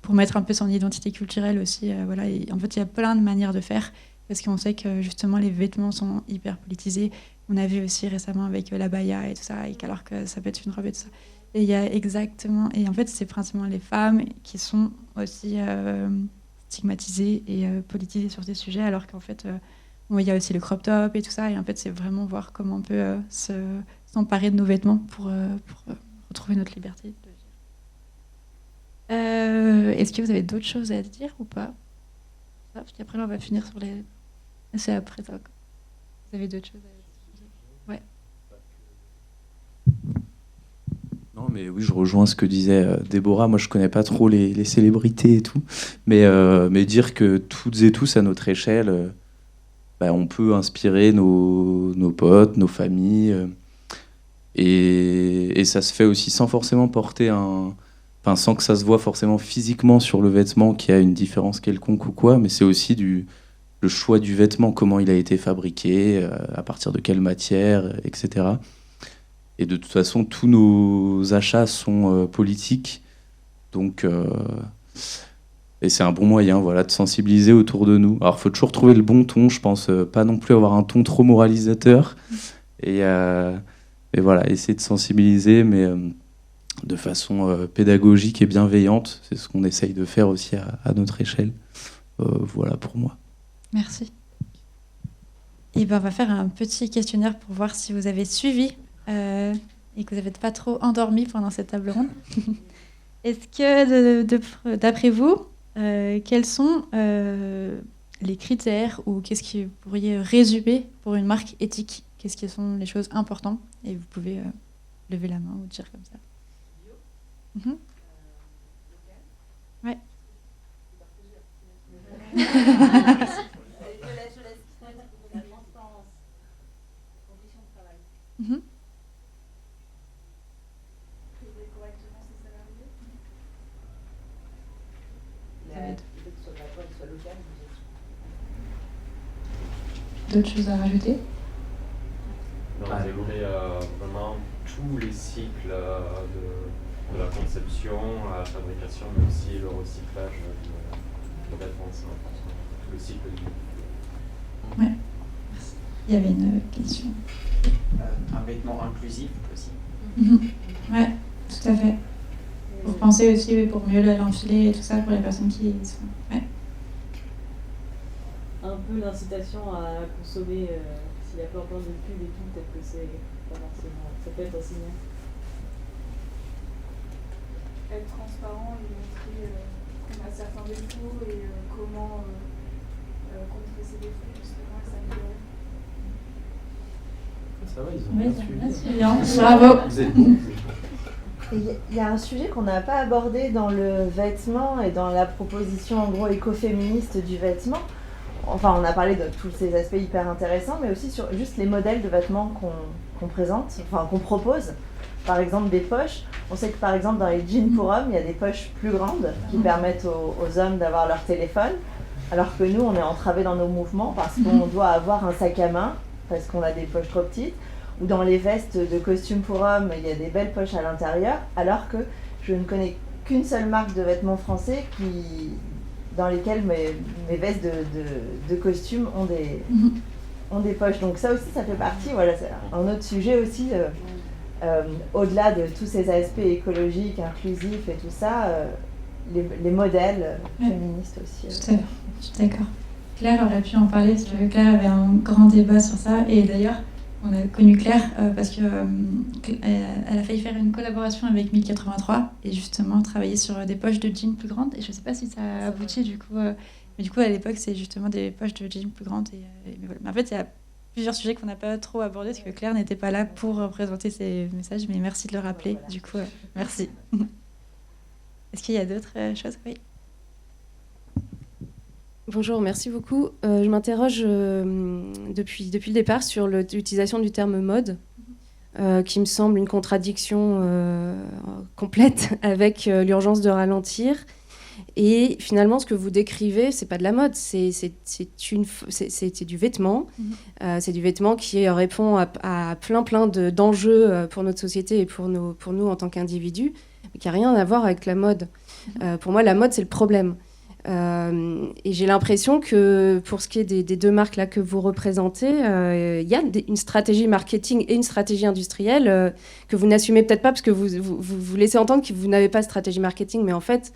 pour mettre un peu son identité culturelle aussi. Voilà. Et en fait il y a plein de manières de faire parce qu'on sait que justement les vêtements sont hyper politisés. On a vu aussi récemment avec la baya et tout ça, et alors que ça peut être une robe et tout ça. Et il y a exactement, et en fait c'est principalement les femmes qui sont aussi stigmatisées et politisées sur ces sujets, alors qu'en fait il y a aussi le crop top et tout ça, et en fait, c'est vraiment voir comment on peut s'emparer de nos vêtements pour retrouver notre liberté. Est-ce que vous avez d'autres choses à dire ou pas? Parce qu'après, là, on va finir sur les... C'est après ça. Vous avez d'autres choses à dire? Ouais. Non, mais oui, je rejoins ce que disait Déborah. Moi, je connais pas trop les célébrités et tout, mais dire que toutes et tous, à notre échelle... on peut inspirer nos potes, nos familles. Et ça se fait aussi sans forcément porter sans que ça se voit forcément physiquement sur le vêtement qu'il y a une différence quelconque ou quoi, mais c'est aussi le choix du vêtement, comment il a été fabriqué, à partir de quelle matière, etc. Et de toute façon, tous nos achats sont politiques. Donc, et c'est un bon moyen, voilà, de sensibiliser autour de nous. Alors, il faut toujours trouver le bon ton, je pense, pas non plus avoir un ton trop moralisateur. Et voilà, essayer de sensibiliser, mais de façon pédagogique et bienveillante. C'est ce qu'on essaye de faire aussi à notre échelle. Voilà pour moi. Merci. Et ben, on va faire un petit questionnaire pour voir si vous avez suivi et que vous n'êtes pas trop endormi pendant cette table ronde. Est-ce que, d'après vous, quels sont les critères ou qu'est-ce que vous pourriez résumer pour une marque éthique? Qu'est-ce qui sont les choses importantes? Et vous pouvez lever la main ou dire comme ça. Ouais. D'autres choses à rajouter? Non, développer vraiment tous les cycles de la conception à la fabrication, mais aussi le recyclage de vêtements, c'est important. Tout le cycle du vie. Ouais. Il y avait une question. Un vêtement inclusif aussi. Ouais, tout à fait. Pour penser aussi, oui, pour mieux l'enfiler et tout ça pour les personnes qui sont. Ouais. Un peu l'incitation à consommer, s'il y a plein de pubs et tout, peut-être que c'est pas forcément. Ça peut être un signal. Être transparent et montrer qu'on a certains défauts et comment contrer ces défauts justement et s'améliorer. Ça va, ils ont bien suivi. Bravo. Vous êtes bons. Il y a un sujet qu'on n'a pas abordé dans le vêtement et dans la proposition en gros écoféministe du vêtement. Enfin, on a parlé de tous ces aspects hyper intéressants, mais aussi sur juste les modèles de vêtements qu'on présente, enfin qu'on propose. Par exemple, des poches. On sait que par exemple dans les jeans pour hommes, il y a des poches plus grandes qui permettent aux hommes d'avoir leur téléphone, alors que nous, on est entravés dans nos mouvements parce qu'on doit avoir un sac à main, parce qu'on a des poches trop petites. Ou dans les vestes de costumes pour hommes, il y a des belles poches à l'intérieur, alors que je ne connais qu'une seule marque de vêtements français dans lesquelles mes vestes de costumes ont des poches. Donc ça aussi, ça fait partie, voilà, c'est un autre sujet aussi, au-delà de tous ces aspects écologiques, inclusifs et tout ça, les modèles féministes aussi. Tout à fait, je suis d'accord. Claire aurait pu en parler, parce que Claire avait un grand débat sur ça, et d'ailleurs, on a connu Claire parce qu'elle a failli faire une collaboration avec 1083 et justement travailler sur des poches de jeans plus grandes. Et je ne sais pas si ça a abouti du coup. Mais du coup, à l'époque, c'est justement des poches de jeans plus grandes. Mais voilà. Mais en fait, il y a plusieurs sujets qu'on n'a pas trop abordés parce que Claire n'était pas là pour présenter ces messages. Mais merci de le rappeler. Du coup, merci. Est-ce qu'il y a d'autres choses? Oui. Bonjour, merci beaucoup. Je m'interroge depuis le départ sur l'utilisation du terme mode, qui me semble une contradiction complète avec l'urgence de ralentir. Et finalement, ce que vous décrivez, c'est pas de la mode, c'est du vêtement. C'est du vêtement qui répond à plein d'enjeux pour notre société et pour nous en tant qu'individus, mais qui n'a rien à voir avec la mode. Pour moi, la mode, c'est le problème. Et j'ai l'impression que pour ce qui est des deux marques là que vous représentez, il y a une stratégie marketing et une stratégie industrielle que vous n'assumez peut-être pas parce que vous laissez entendre que vous n'avez pas de stratégie marketing, mais en fait,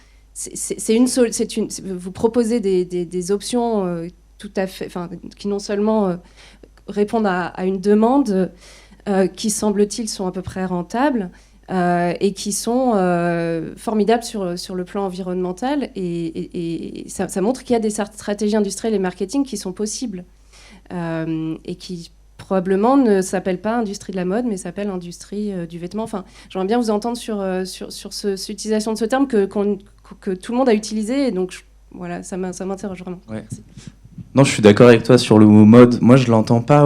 vous proposez des options tout à fait, qui non seulement répondent à une demande qui, semble-t-il, sont à peu près rentables. Et qui sont formidables sur le plan environnemental. Et ça montre qu'il y a des stratégies industrielles et marketing qui sont possibles et qui probablement ne s'appellent pas industrie de la mode, mais s'appellent industrie du vêtement. Enfin, j'aimerais bien vous entendre sur cette utilisation de ce terme que tout le monde a utilisé. Et donc, voilà, ça m'interroge vraiment. Ouais. Non, je suis d'accord avec toi sur le mot mode. Moi, je ne l'entends pas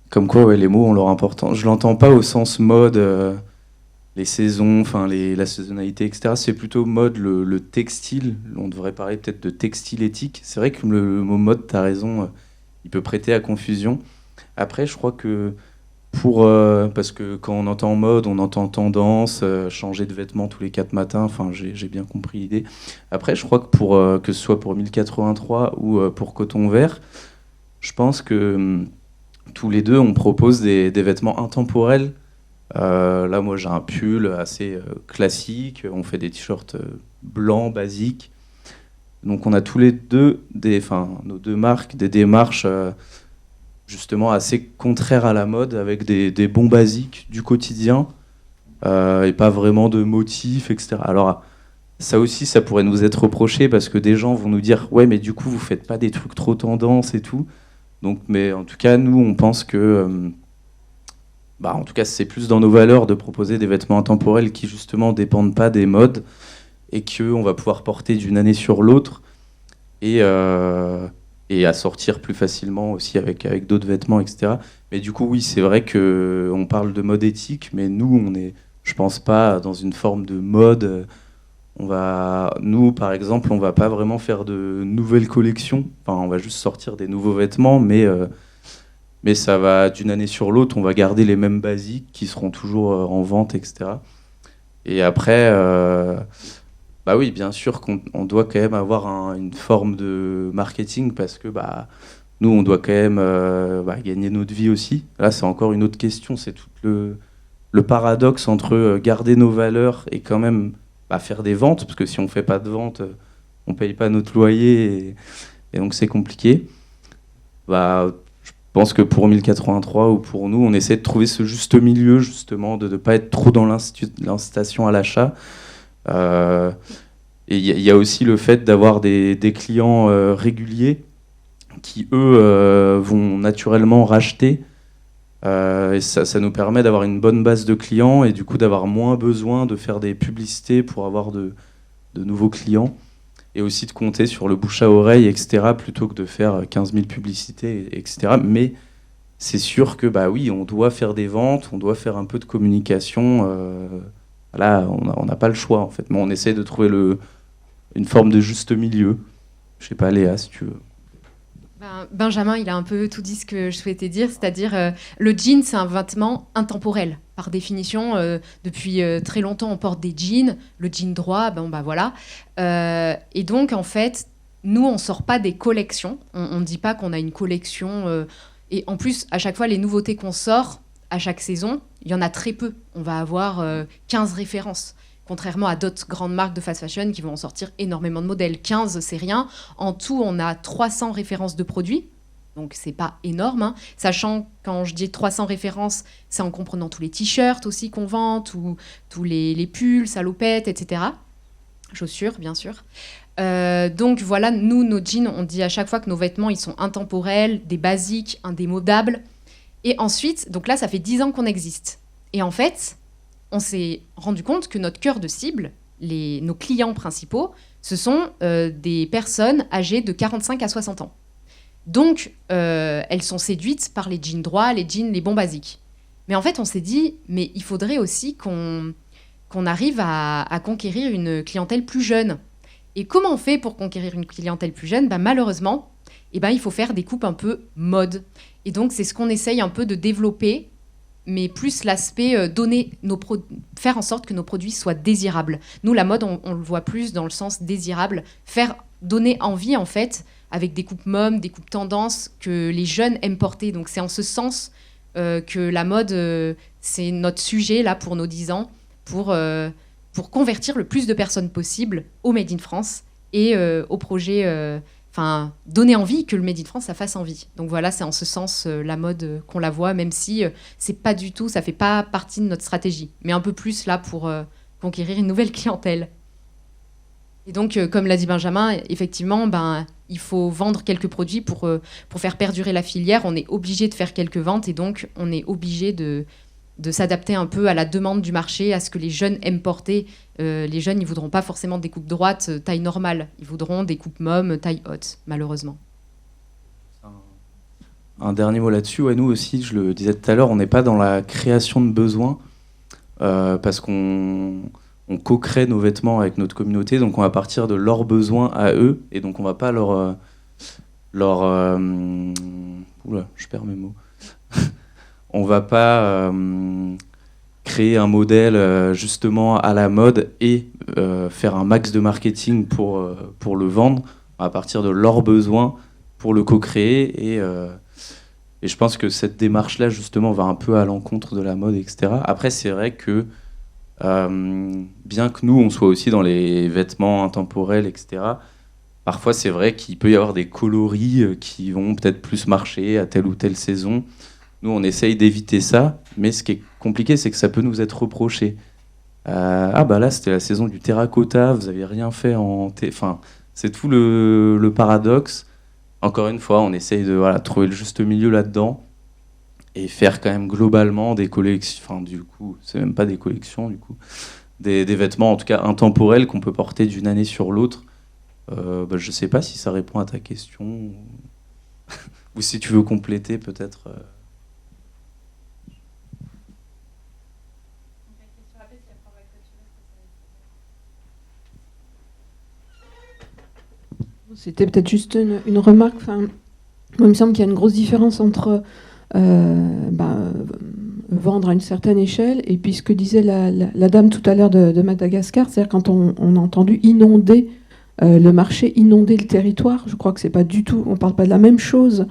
Comme quoi, ouais, les mots ont leur importance. Je l'entends pas au sens mode, les saisons, la saisonnalité, etc. C'est plutôt mode, le textile. On devrait parler peut-être de textile éthique. C'est vrai que le mot mode, tu as raison, il peut prêter à confusion. Après, je crois que parce que quand on entend mode, on entend tendance, changer de vêtements tous les 4 matins, enfin j'ai bien compris l'idée. Après, je crois que que ce soit pour 1083 ou pour Coton Vert, je pense que tous les deux, on propose des vêtements intemporels. Là, moi, j'ai un pull assez classique, on fait des t-shirts blancs, basiques. Donc on a tous les deux, nos deux marques, des démarches justement assez contraires à la mode, avec des bons basiques du quotidien, et pas vraiment de motifs, etc. Alors ça aussi, ça pourrait nous être reproché, parce que des gens vont nous dire « Ouais, mais du coup, vous faites pas des trucs trop tendance et tout ». Donc, mais en tout cas, nous, on pense que... en tout cas, c'est plus dans nos valeurs de proposer des vêtements intemporels qui, justement, dépendent pas des modes, et qu'on va pouvoir porter d'une année sur l'autre, et à sortir plus facilement aussi avec d'autres vêtements, etc. Mais du coup, oui, c'est vrai qu'on parle de mode éthique, mais nous, on est, je pense pas, dans une forme de mode. Nous, par exemple, on va pas vraiment faire de nouvelles collections. Enfin, on va juste sortir des nouveaux vêtements, mais ça va d'une année sur l'autre, on va garder les mêmes basiques qui seront toujours en vente, etc. Et après... oui, bien sûr qu'on doit quand même avoir une forme de marketing, parce que nous, on doit quand même gagner notre vie aussi. Là, c'est encore une autre question. C'est tout le paradoxe entre garder nos valeurs et quand même faire des ventes, parce que si on ne fait pas de ventes, on ne paye pas notre loyer, et donc c'est compliqué. Je pense que pour 1083 ou pour nous, on essaie de trouver ce juste milieu, justement, de ne pas être trop dans l'incitation à l'achat. Et il y a aussi le fait d'avoir des clients réguliers qui, eux, vont naturellement racheter. Et ça nous permet d'avoir une bonne base de clients, et du coup d'avoir moins besoin de faire des publicités pour avoir de nouveaux clients, et aussi de compter sur le bouche à oreille, etc., plutôt que de faire 15 000 publicités, etc. Mais c'est sûr que oui, on doit faire des ventes, on doit faire un peu de communication. Là, on n'a pas le choix, en fait. Mais on essaie de trouver une forme de juste milieu. Je sais pas, Léa, si tu veux. Benjamin, il a un peu tout dit ce que je souhaitais dire, c'est-à-dire le jean, c'est un vêtement intemporel. Par définition, depuis très longtemps, on porte des jeans. Le jean droit, voilà. Et donc, en fait, nous, on sort pas des collections. On ne dit pas qu'on a une collection. Et en plus, à chaque fois, les nouveautés qu'on sort, à chaque saison, il y en a très peu. On va avoir 15 références. Contrairement à d'autres grandes marques de fast fashion qui vont en sortir énormément de modèles. 15, c'est rien. En tout, on a 300 références de produits. Donc, c'est pas énorme. Hein. Sachant, quand je dis 300 références, c'est en comprenant tous les t-shirts aussi qu'on vend, tous les pulls, salopettes, etc. Chaussures, bien sûr. Donc, voilà, nous, nos jeans, on dit à chaque fois que nos vêtements, ils sont intemporels, des basiques, indémodables. Et ensuite, donc là, ça fait 10 ans qu'on existe. Et en fait... on s'est rendu compte que notre cœur de cible, nos clients principaux, ce sont des personnes âgées de 45 à 60 ans. Donc, elles sont séduites par les jeans droits, les jeans, les bons basiques. Mais en fait, on s'est dit, mais il faudrait aussi qu'on arrive à conquérir une clientèle plus jeune. Et comment on fait pour conquérir une clientèle plus jeune ? Malheureusement, il faut faire des coupes un peu mode. Et donc, c'est ce qu'on essaye un peu de développer, mais plus l'aspect faire en sorte que nos produits soient désirables. Nous, la mode, on le voit plus dans le sens désirable, donner envie, en fait, avec des coupes mômes, des coupes tendances que les jeunes aiment porter. Donc, c'est en ce sens que la mode, c'est notre sujet, là, pour nos 10 ans, pour convertir le plus de personnes possible au Made in France et au projet... donner envie, que le Made in France, ça fasse envie. Donc voilà, c'est en ce sens la mode qu'on la voit, même si c'est pas du tout, ça fait pas partie de notre stratégie, mais un peu plus là pour conquérir une nouvelle clientèle. Et donc, comme l'a dit Benjamin, effectivement, il faut vendre quelques produits pour faire perdurer la filière. On est obligé de faire quelques ventes, et donc on est obligé de s'adapter un peu à la demande du marché, à ce que les jeunes aiment porter. Les jeunes, ils voudront pas forcément des coupes droites taille normale. Ils voudront des coupes mômes taille haute, malheureusement. Un dernier mot là-dessus. Ouais, nous aussi, je le disais tout à l'heure, on n'est pas dans la création de besoins, parce qu'on co-crée nos vêtements avec notre communauté, donc on va partir de leurs besoins à eux, et donc on va pas je perds mes mots. on va pas créer un modèle justement à la mode et faire un max de marketing pour le vendre à partir de leurs besoins pour le co-créer. Et je pense que cette démarche-là, justement, va un peu à l'encontre de la mode, etc. Après, c'est vrai que bien que nous, on soit aussi dans les vêtements intemporels, etc., parfois, c'est vrai qu'il peut y avoir des coloris qui vont peut-être plus marcher à telle ou telle saison. Nous, on essaye d'éviter ça, mais ce qui est compliqué, c'est que ça peut nous être reproché. Là, c'était la saison du terracotta, vous n'avez rien fait Enfin, c'est tout le paradoxe. Encore une fois, on essaye de trouver le juste milieu là-dedans et faire quand même globalement des collections, enfin du coup, c'est même pas des collections du coup, des vêtements en tout cas intemporels qu'on peut porter d'une année sur l'autre. Je sais pas si ça répond à ta question ou si tu veux compléter peut-être. C'était peut-être juste une remarque. Enfin, moi, il me semble qu'il y a une grosse différence entre vendre à une certaine échelle et puis ce que disait la dame tout à l'heure de Madagascar, c'est-à-dire quand on a entendu inonder le marché, inonder le territoire, je crois que c'est pas du tout, on parle pas de la même chose.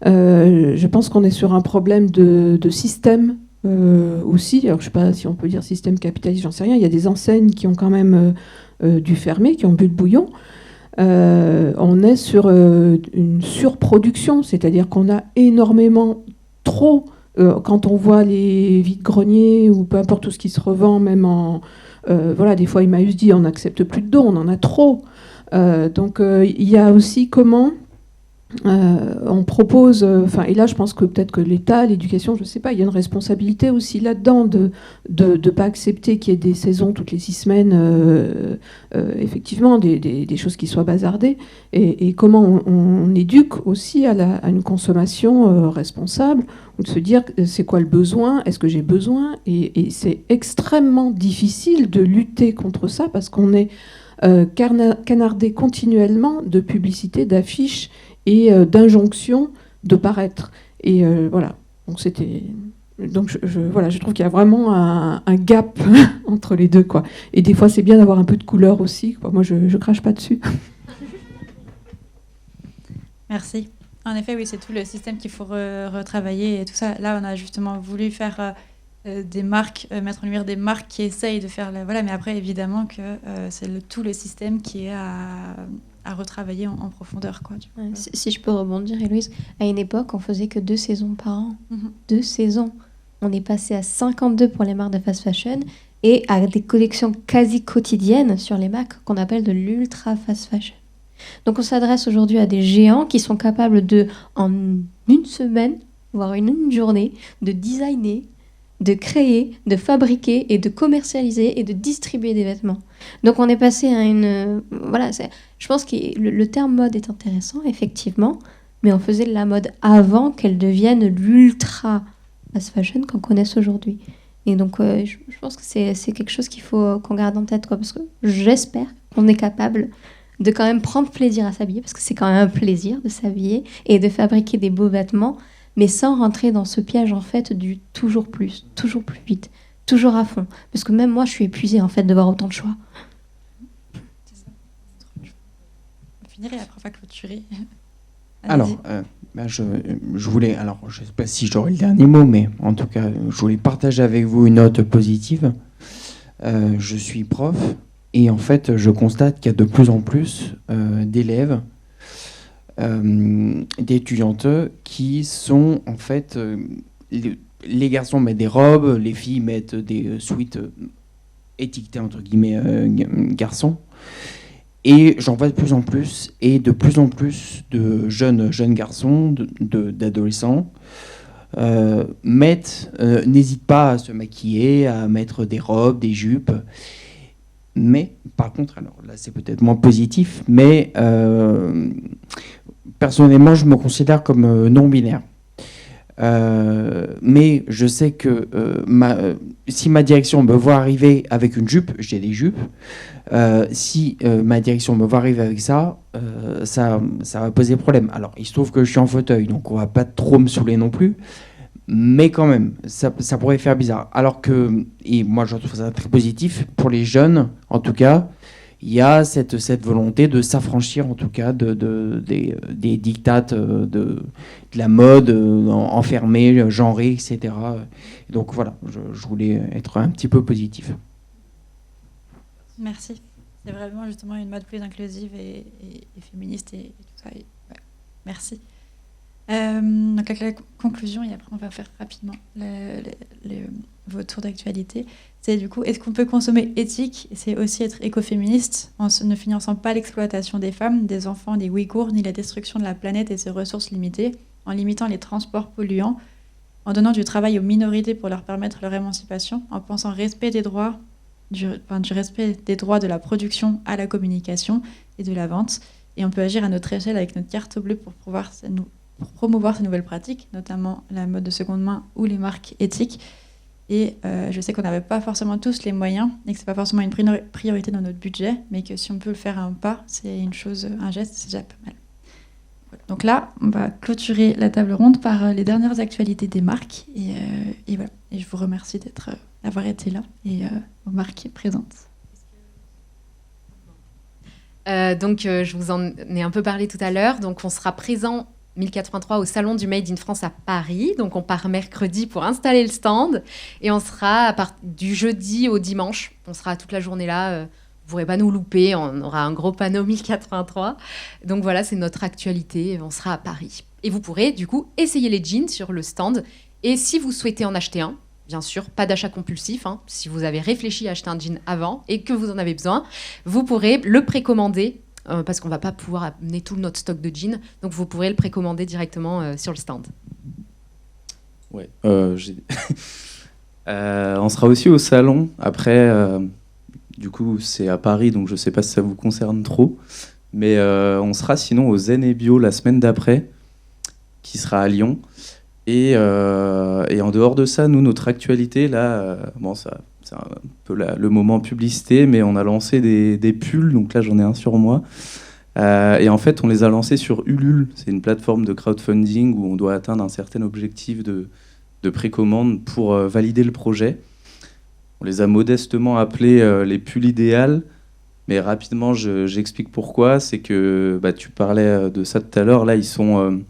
Je pense qu'on est sur un problème de système aussi. Alors je sais pas si on peut dire système capitaliste, j'en sais rien. Il y a des enseignes qui ont quand même dû fermer, qui ont bu le bouillon. On est sur une surproduction, c'est-à-dire qu'on a énormément trop, quand on voit les vides-greniers ou peu importe tout ce qui se revend, même des fois Emmaüs dit on n'accepte plus de dons, on en a trop. Donc il y a aussi comment on propose, et là je pense que peut-être que l'État, l'éducation, je ne sais pas, il y a une responsabilité aussi là-dedans de ne pas accepter qu'il y ait des saisons toutes les 6 semaines, effectivement, des choses qui soient bazardées, et comment on éduque aussi à une consommation responsable, ou de se dire c'est quoi le besoin, est-ce que j'ai besoin, et c'est extrêmement difficile de lutter contre ça parce qu'on est canardé continuellement de publicités, d'affiches et d'injonctions de paraître. Et voilà. Donc je trouve qu'il y a vraiment un gap entre les deux, quoi. Et des fois, c'est bien d'avoir un peu de couleur aussi, quoi. Moi, je crache pas dessus. Merci. En effet, oui, c'est tout le système qu'il faut retravailler et tout ça. Là, on a justement voulu faire des marques, mettre en lumière des marques qui essayent de faire mais après, évidemment que c'est tout le système qui est à retravailler en profondeur, quoi. Si je peux rebondir, Héloïse, à une époque, on faisait que 2 saisons par an. 2 saisons. On est passé à 52 pour les marques de fast fashion et à des collections quasi quotidiennes sur les marques qu'on appelle de l'ultra fast fashion. Donc on s'adresse aujourd'hui à des géants qui sont capables de, en une semaine, voire une journée, de designer, de créer, de fabriquer et de commercialiser et de distribuer des vêtements. Donc on est passé à une... je pense que le terme mode est intéressant, effectivement, mais on faisait de la mode avant qu'elle devienne l'ultra fast fashion qu'on connaisse aujourd'hui. Et donc je pense que c'est quelque chose qu'il faut qu'on garde en tête, quoi, parce que j'espère qu'on est capable de quand même prendre plaisir à s'habiller, parce que c'est quand même un plaisir de s'habiller et de fabriquer des beaux vêtements, mais sans rentrer dans ce piège en fait du toujours plus vite, toujours à fond. Parce que même moi, je suis épuisée en fait de voir autant de choix. C'est ça. On finirait après on va clôturer. Alors, je voulais, je ne sais pas si j'aurai le dernier mot, mais en tout cas, je voulais partager avec vous une note positive. Je suis prof et en fait, je constate qu'il y a de plus en plus d'élèves, d'étudiantes qui sont en fait... les garçons mettent des robes, les filles mettent des sweats étiquetés entre guillemets garçons. Et j'en vois de plus en plus, et de plus en plus de jeunes garçons, d'adolescents, n'hésitent pas à se maquiller, à mettre des robes, des jupes. Mais, par contre, alors là c'est peut-être moins positif, mais personnellement je me considère comme non-binaire. Mais je sais que si ma direction me voit arriver avec une jupe, j'ai des jupes. Si ma direction me voit arriver avec ça va poser problème. Alors, il se trouve que je suis en fauteuil, donc on va pas trop me saouler non plus. Mais quand même, ça pourrait faire bizarre. Alors que, et moi je trouve ça très positif, pour les jeunes, en tout cas, il y a cette volonté de s'affranchir, en tout cas, des dictates de la mode enfermée, genrée, etc. Donc voilà, je voulais être un petit peu positif. Merci. C'est vraiment justement une mode plus inclusive et féministe et tout ça. Ouais. Merci. Donc la conclusion, et après on va faire rapidement vos tours d'actualité, c'est du coup, est-ce qu'on peut consommer éthique? C'est aussi être écoféministe en ne finançant pas l'exploitation des femmes, des enfants, des Ouïghours, ni la destruction de la planète et ses ressources limitées, en limitant les transports polluants, en donnant du travail aux minorités pour leur permettre leur émancipation, en pensant respect des droits, du respect des droits de la production à la communication et de la vente. Et on peut agir à notre échelle avec notre carte bleue pour promouvoir ces nouvelles pratiques, notamment la mode de seconde main ou les marques éthiques. Et je sais qu'on n'avait pas forcément tous les moyens et que ce n'est pas forcément une priorité dans notre budget, mais que si on peut le faire à un pas, c'est une chose, un geste, c'est déjà pas mal. Voilà. Donc là, on va clôturer la table ronde par les dernières actualités des marques. Et voilà. Et je vous remercie d'avoir été là et aux marques présentes. Je vous en ai un peu parlé tout à l'heure. Donc, on sera présent 1083 au Salon du Made in France à Paris. Donc, on part mercredi pour installer le stand. Et on sera du jeudi au dimanche. On sera toute la journée là. Vous ne pourrez pas nous louper. On aura un gros panneau 1083. Donc, voilà, c'est notre actualité. On sera à Paris. Et vous pourrez, du coup, essayer les jeans sur le stand. Et si vous souhaitez en acheter un, bien sûr, pas d'achat compulsif. Si vous avez réfléchi à acheter un jean avant et que vous en avez besoin, vous pourrez le précommander parce qu'on ne va pas pouvoir amener tout notre stock de jeans. Donc, vous pourrez le précommander directement sur le stand. Ouais, on sera aussi au salon. Après, du coup, c'est à Paris, donc je ne sais pas si ça vous concerne trop. Mais on sera sinon au Zen et Bio la semaine d'après, qui sera à Lyon. Et en dehors de ça, nous, notre actualité, là, c'est un peu le moment publicité, mais on a lancé des pulls, donc là, j'en ai un sur moi. Et en fait, on les a lancés sur Ulule. C'est une plateforme de crowdfunding où on doit atteindre un certain objectif de précommande pour valider le projet. On les a modestement appelés les pulls idéales, mais rapidement, j'explique pourquoi. C'est que tu parlais de ça tout à l'heure, là, ils sont...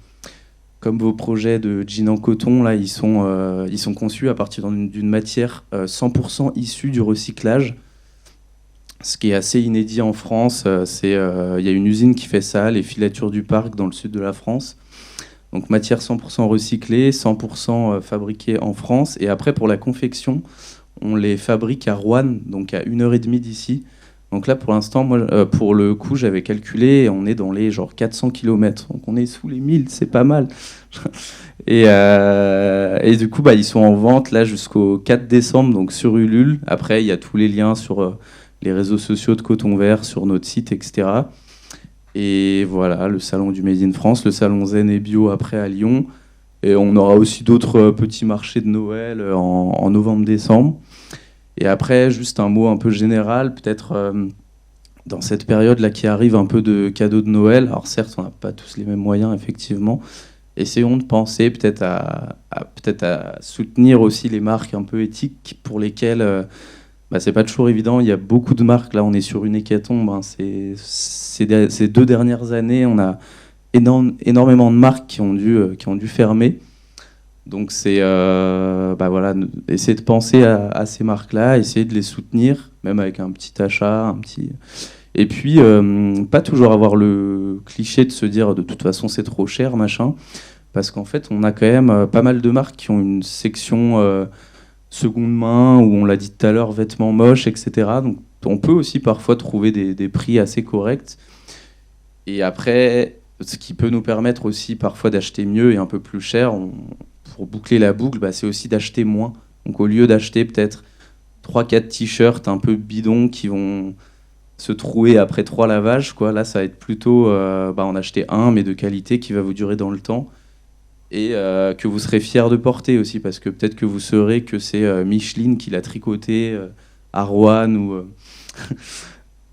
comme vos projets de jeans en coton, là, ils sont conçus à partir d'une matière 100% issue du recyclage. Ce qui est assez inédit en France, il y a une usine qui fait ça, les Filatures du Parc, dans le sud de la France. Donc matière 100% recyclée, 100% fabriquée en France. Et après, pour la confection, on les fabrique à Roanne, donc à 1h30 d'ici. Donc là, pour l'instant, moi, pour le coup, j'avais calculé, on est dans les 400 km. Donc on est sous les 1000, c'est pas mal. Et du coup, ils sont en vente là jusqu'au 4 décembre, donc sur Ulule. Après, il y a tous les liens sur les réseaux sociaux de Coton Vert, sur notre site, etc. Et voilà, le salon du Made in France, le salon Zen et Bio après à Lyon. Et on aura aussi d'autres petits marchés de Noël en novembre-décembre. Et après, juste un mot un peu général, peut-être dans cette période-là qui arrive, un peu de cadeaux de Noël. Alors certes, on n'a pas tous les mêmes moyens, effectivement. Essayons de penser peut-être à soutenir aussi les marques un peu éthiques pour lesquelles c'est pas toujours évident. Il y a beaucoup de marques, là on est sur une hécatombe. Ces 2 dernières années, on a énormément de marques qui ont dû fermer. Donc c'est essayer de penser à ces marques-là, essayer de les soutenir, même avec un petit achat, et puis pas toujours avoir le cliché de se dire de toute façon c'est trop cher, machin, parce qu'en fait on a quand même pas mal de marques qui ont une section seconde main, où on l'a dit tout à l'heure, vêtements moches, etc. Donc on peut aussi parfois trouver des prix assez corrects. Et après, ce qui peut nous permettre aussi parfois d'acheter mieux et un peu plus cher, pour boucler la boucle, c'est aussi d'acheter moins. Donc au lieu d'acheter peut-être 3-4 t-shirts un peu bidons qui vont se trouer après 3 lavages, là ça va être plutôt en acheter un, mais de qualité, qui va vous durer dans le temps, et que vous serez fiers de porter aussi, parce que peut-être que vous saurez que c'est Micheline qui l'a tricoté à Roanne, ou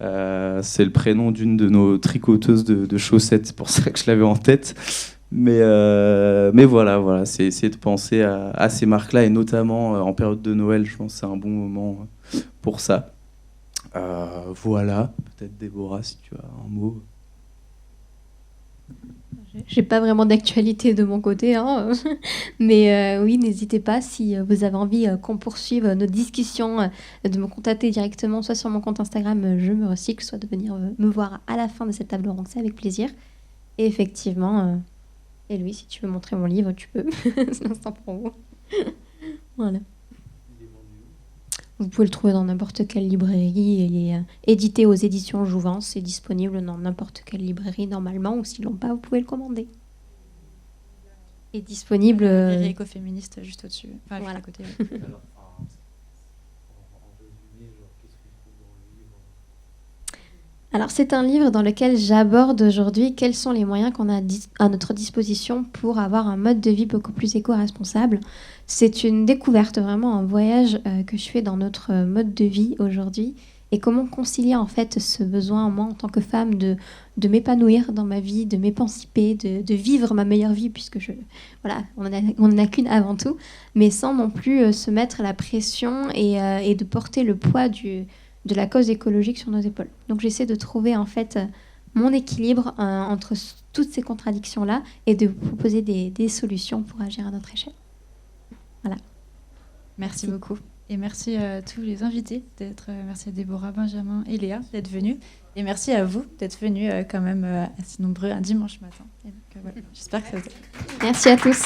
c'est le prénom d'une de nos tricoteuses de chaussettes, c'est pour ça que je l'avais en tête. Mais voilà, c'est essayer de penser à ces marques-là, et notamment en période de Noël, je pense que c'est un bon moment pour ça. Voilà, peut-être Déborah, si tu as un mot. J'ai pas vraiment d'actualité de mon côté, hein. Mais oui, n'hésitez pas si vous avez envie qu'on poursuive nos discussions, de me contacter directement, soit sur mon compte Instagram Je me recycle, soit de venir me voir à la fin de cette table ronde, c'est avec plaisir. Et effectivement, et Louis, si tu veux montrer mon livre, tu peux. C'est l'instant promo. Voilà. Vous pouvez le trouver dans n'importe quelle librairie. Il est édité aux éditions Jouvence. C'est disponible dans n'importe quelle librairie normalement. Ou s'ils l'ont pas, vous pouvez le commander. Et disponible. Librairie écoféministe juste au-dessus. Enfin, voilà. juste à côté. Alors, c'est un livre dans lequel j'aborde aujourd'hui quels sont les moyens qu'on a à notre disposition pour avoir un mode de vie beaucoup plus éco-responsable. C'est une découverte, vraiment un voyage que je fais dans notre mode de vie aujourd'hui, et comment concilier en fait ce besoin, moi en tant que femme, de m'épanouir dans ma vie, de m'émanciper, de vivre ma meilleure vie, puisque voilà, on en a qu'une avant tout, mais sans non plus se mettre la pression et de porter le poids de la cause écologique sur nos épaules. Donc j'essaie de trouver en fait mon équilibre entre toutes ces contradictions-là et de vous proposer des solutions pour agir à notre échelle. Voilà. Merci beaucoup. Et merci à tous les invités merci à Déborah, Benjamin et Léa d'être venus. Et merci à vous d'être venus quand même assez nombreux un dimanche matin. Et donc, voilà, j'espère que ça vous a... Merci à tous.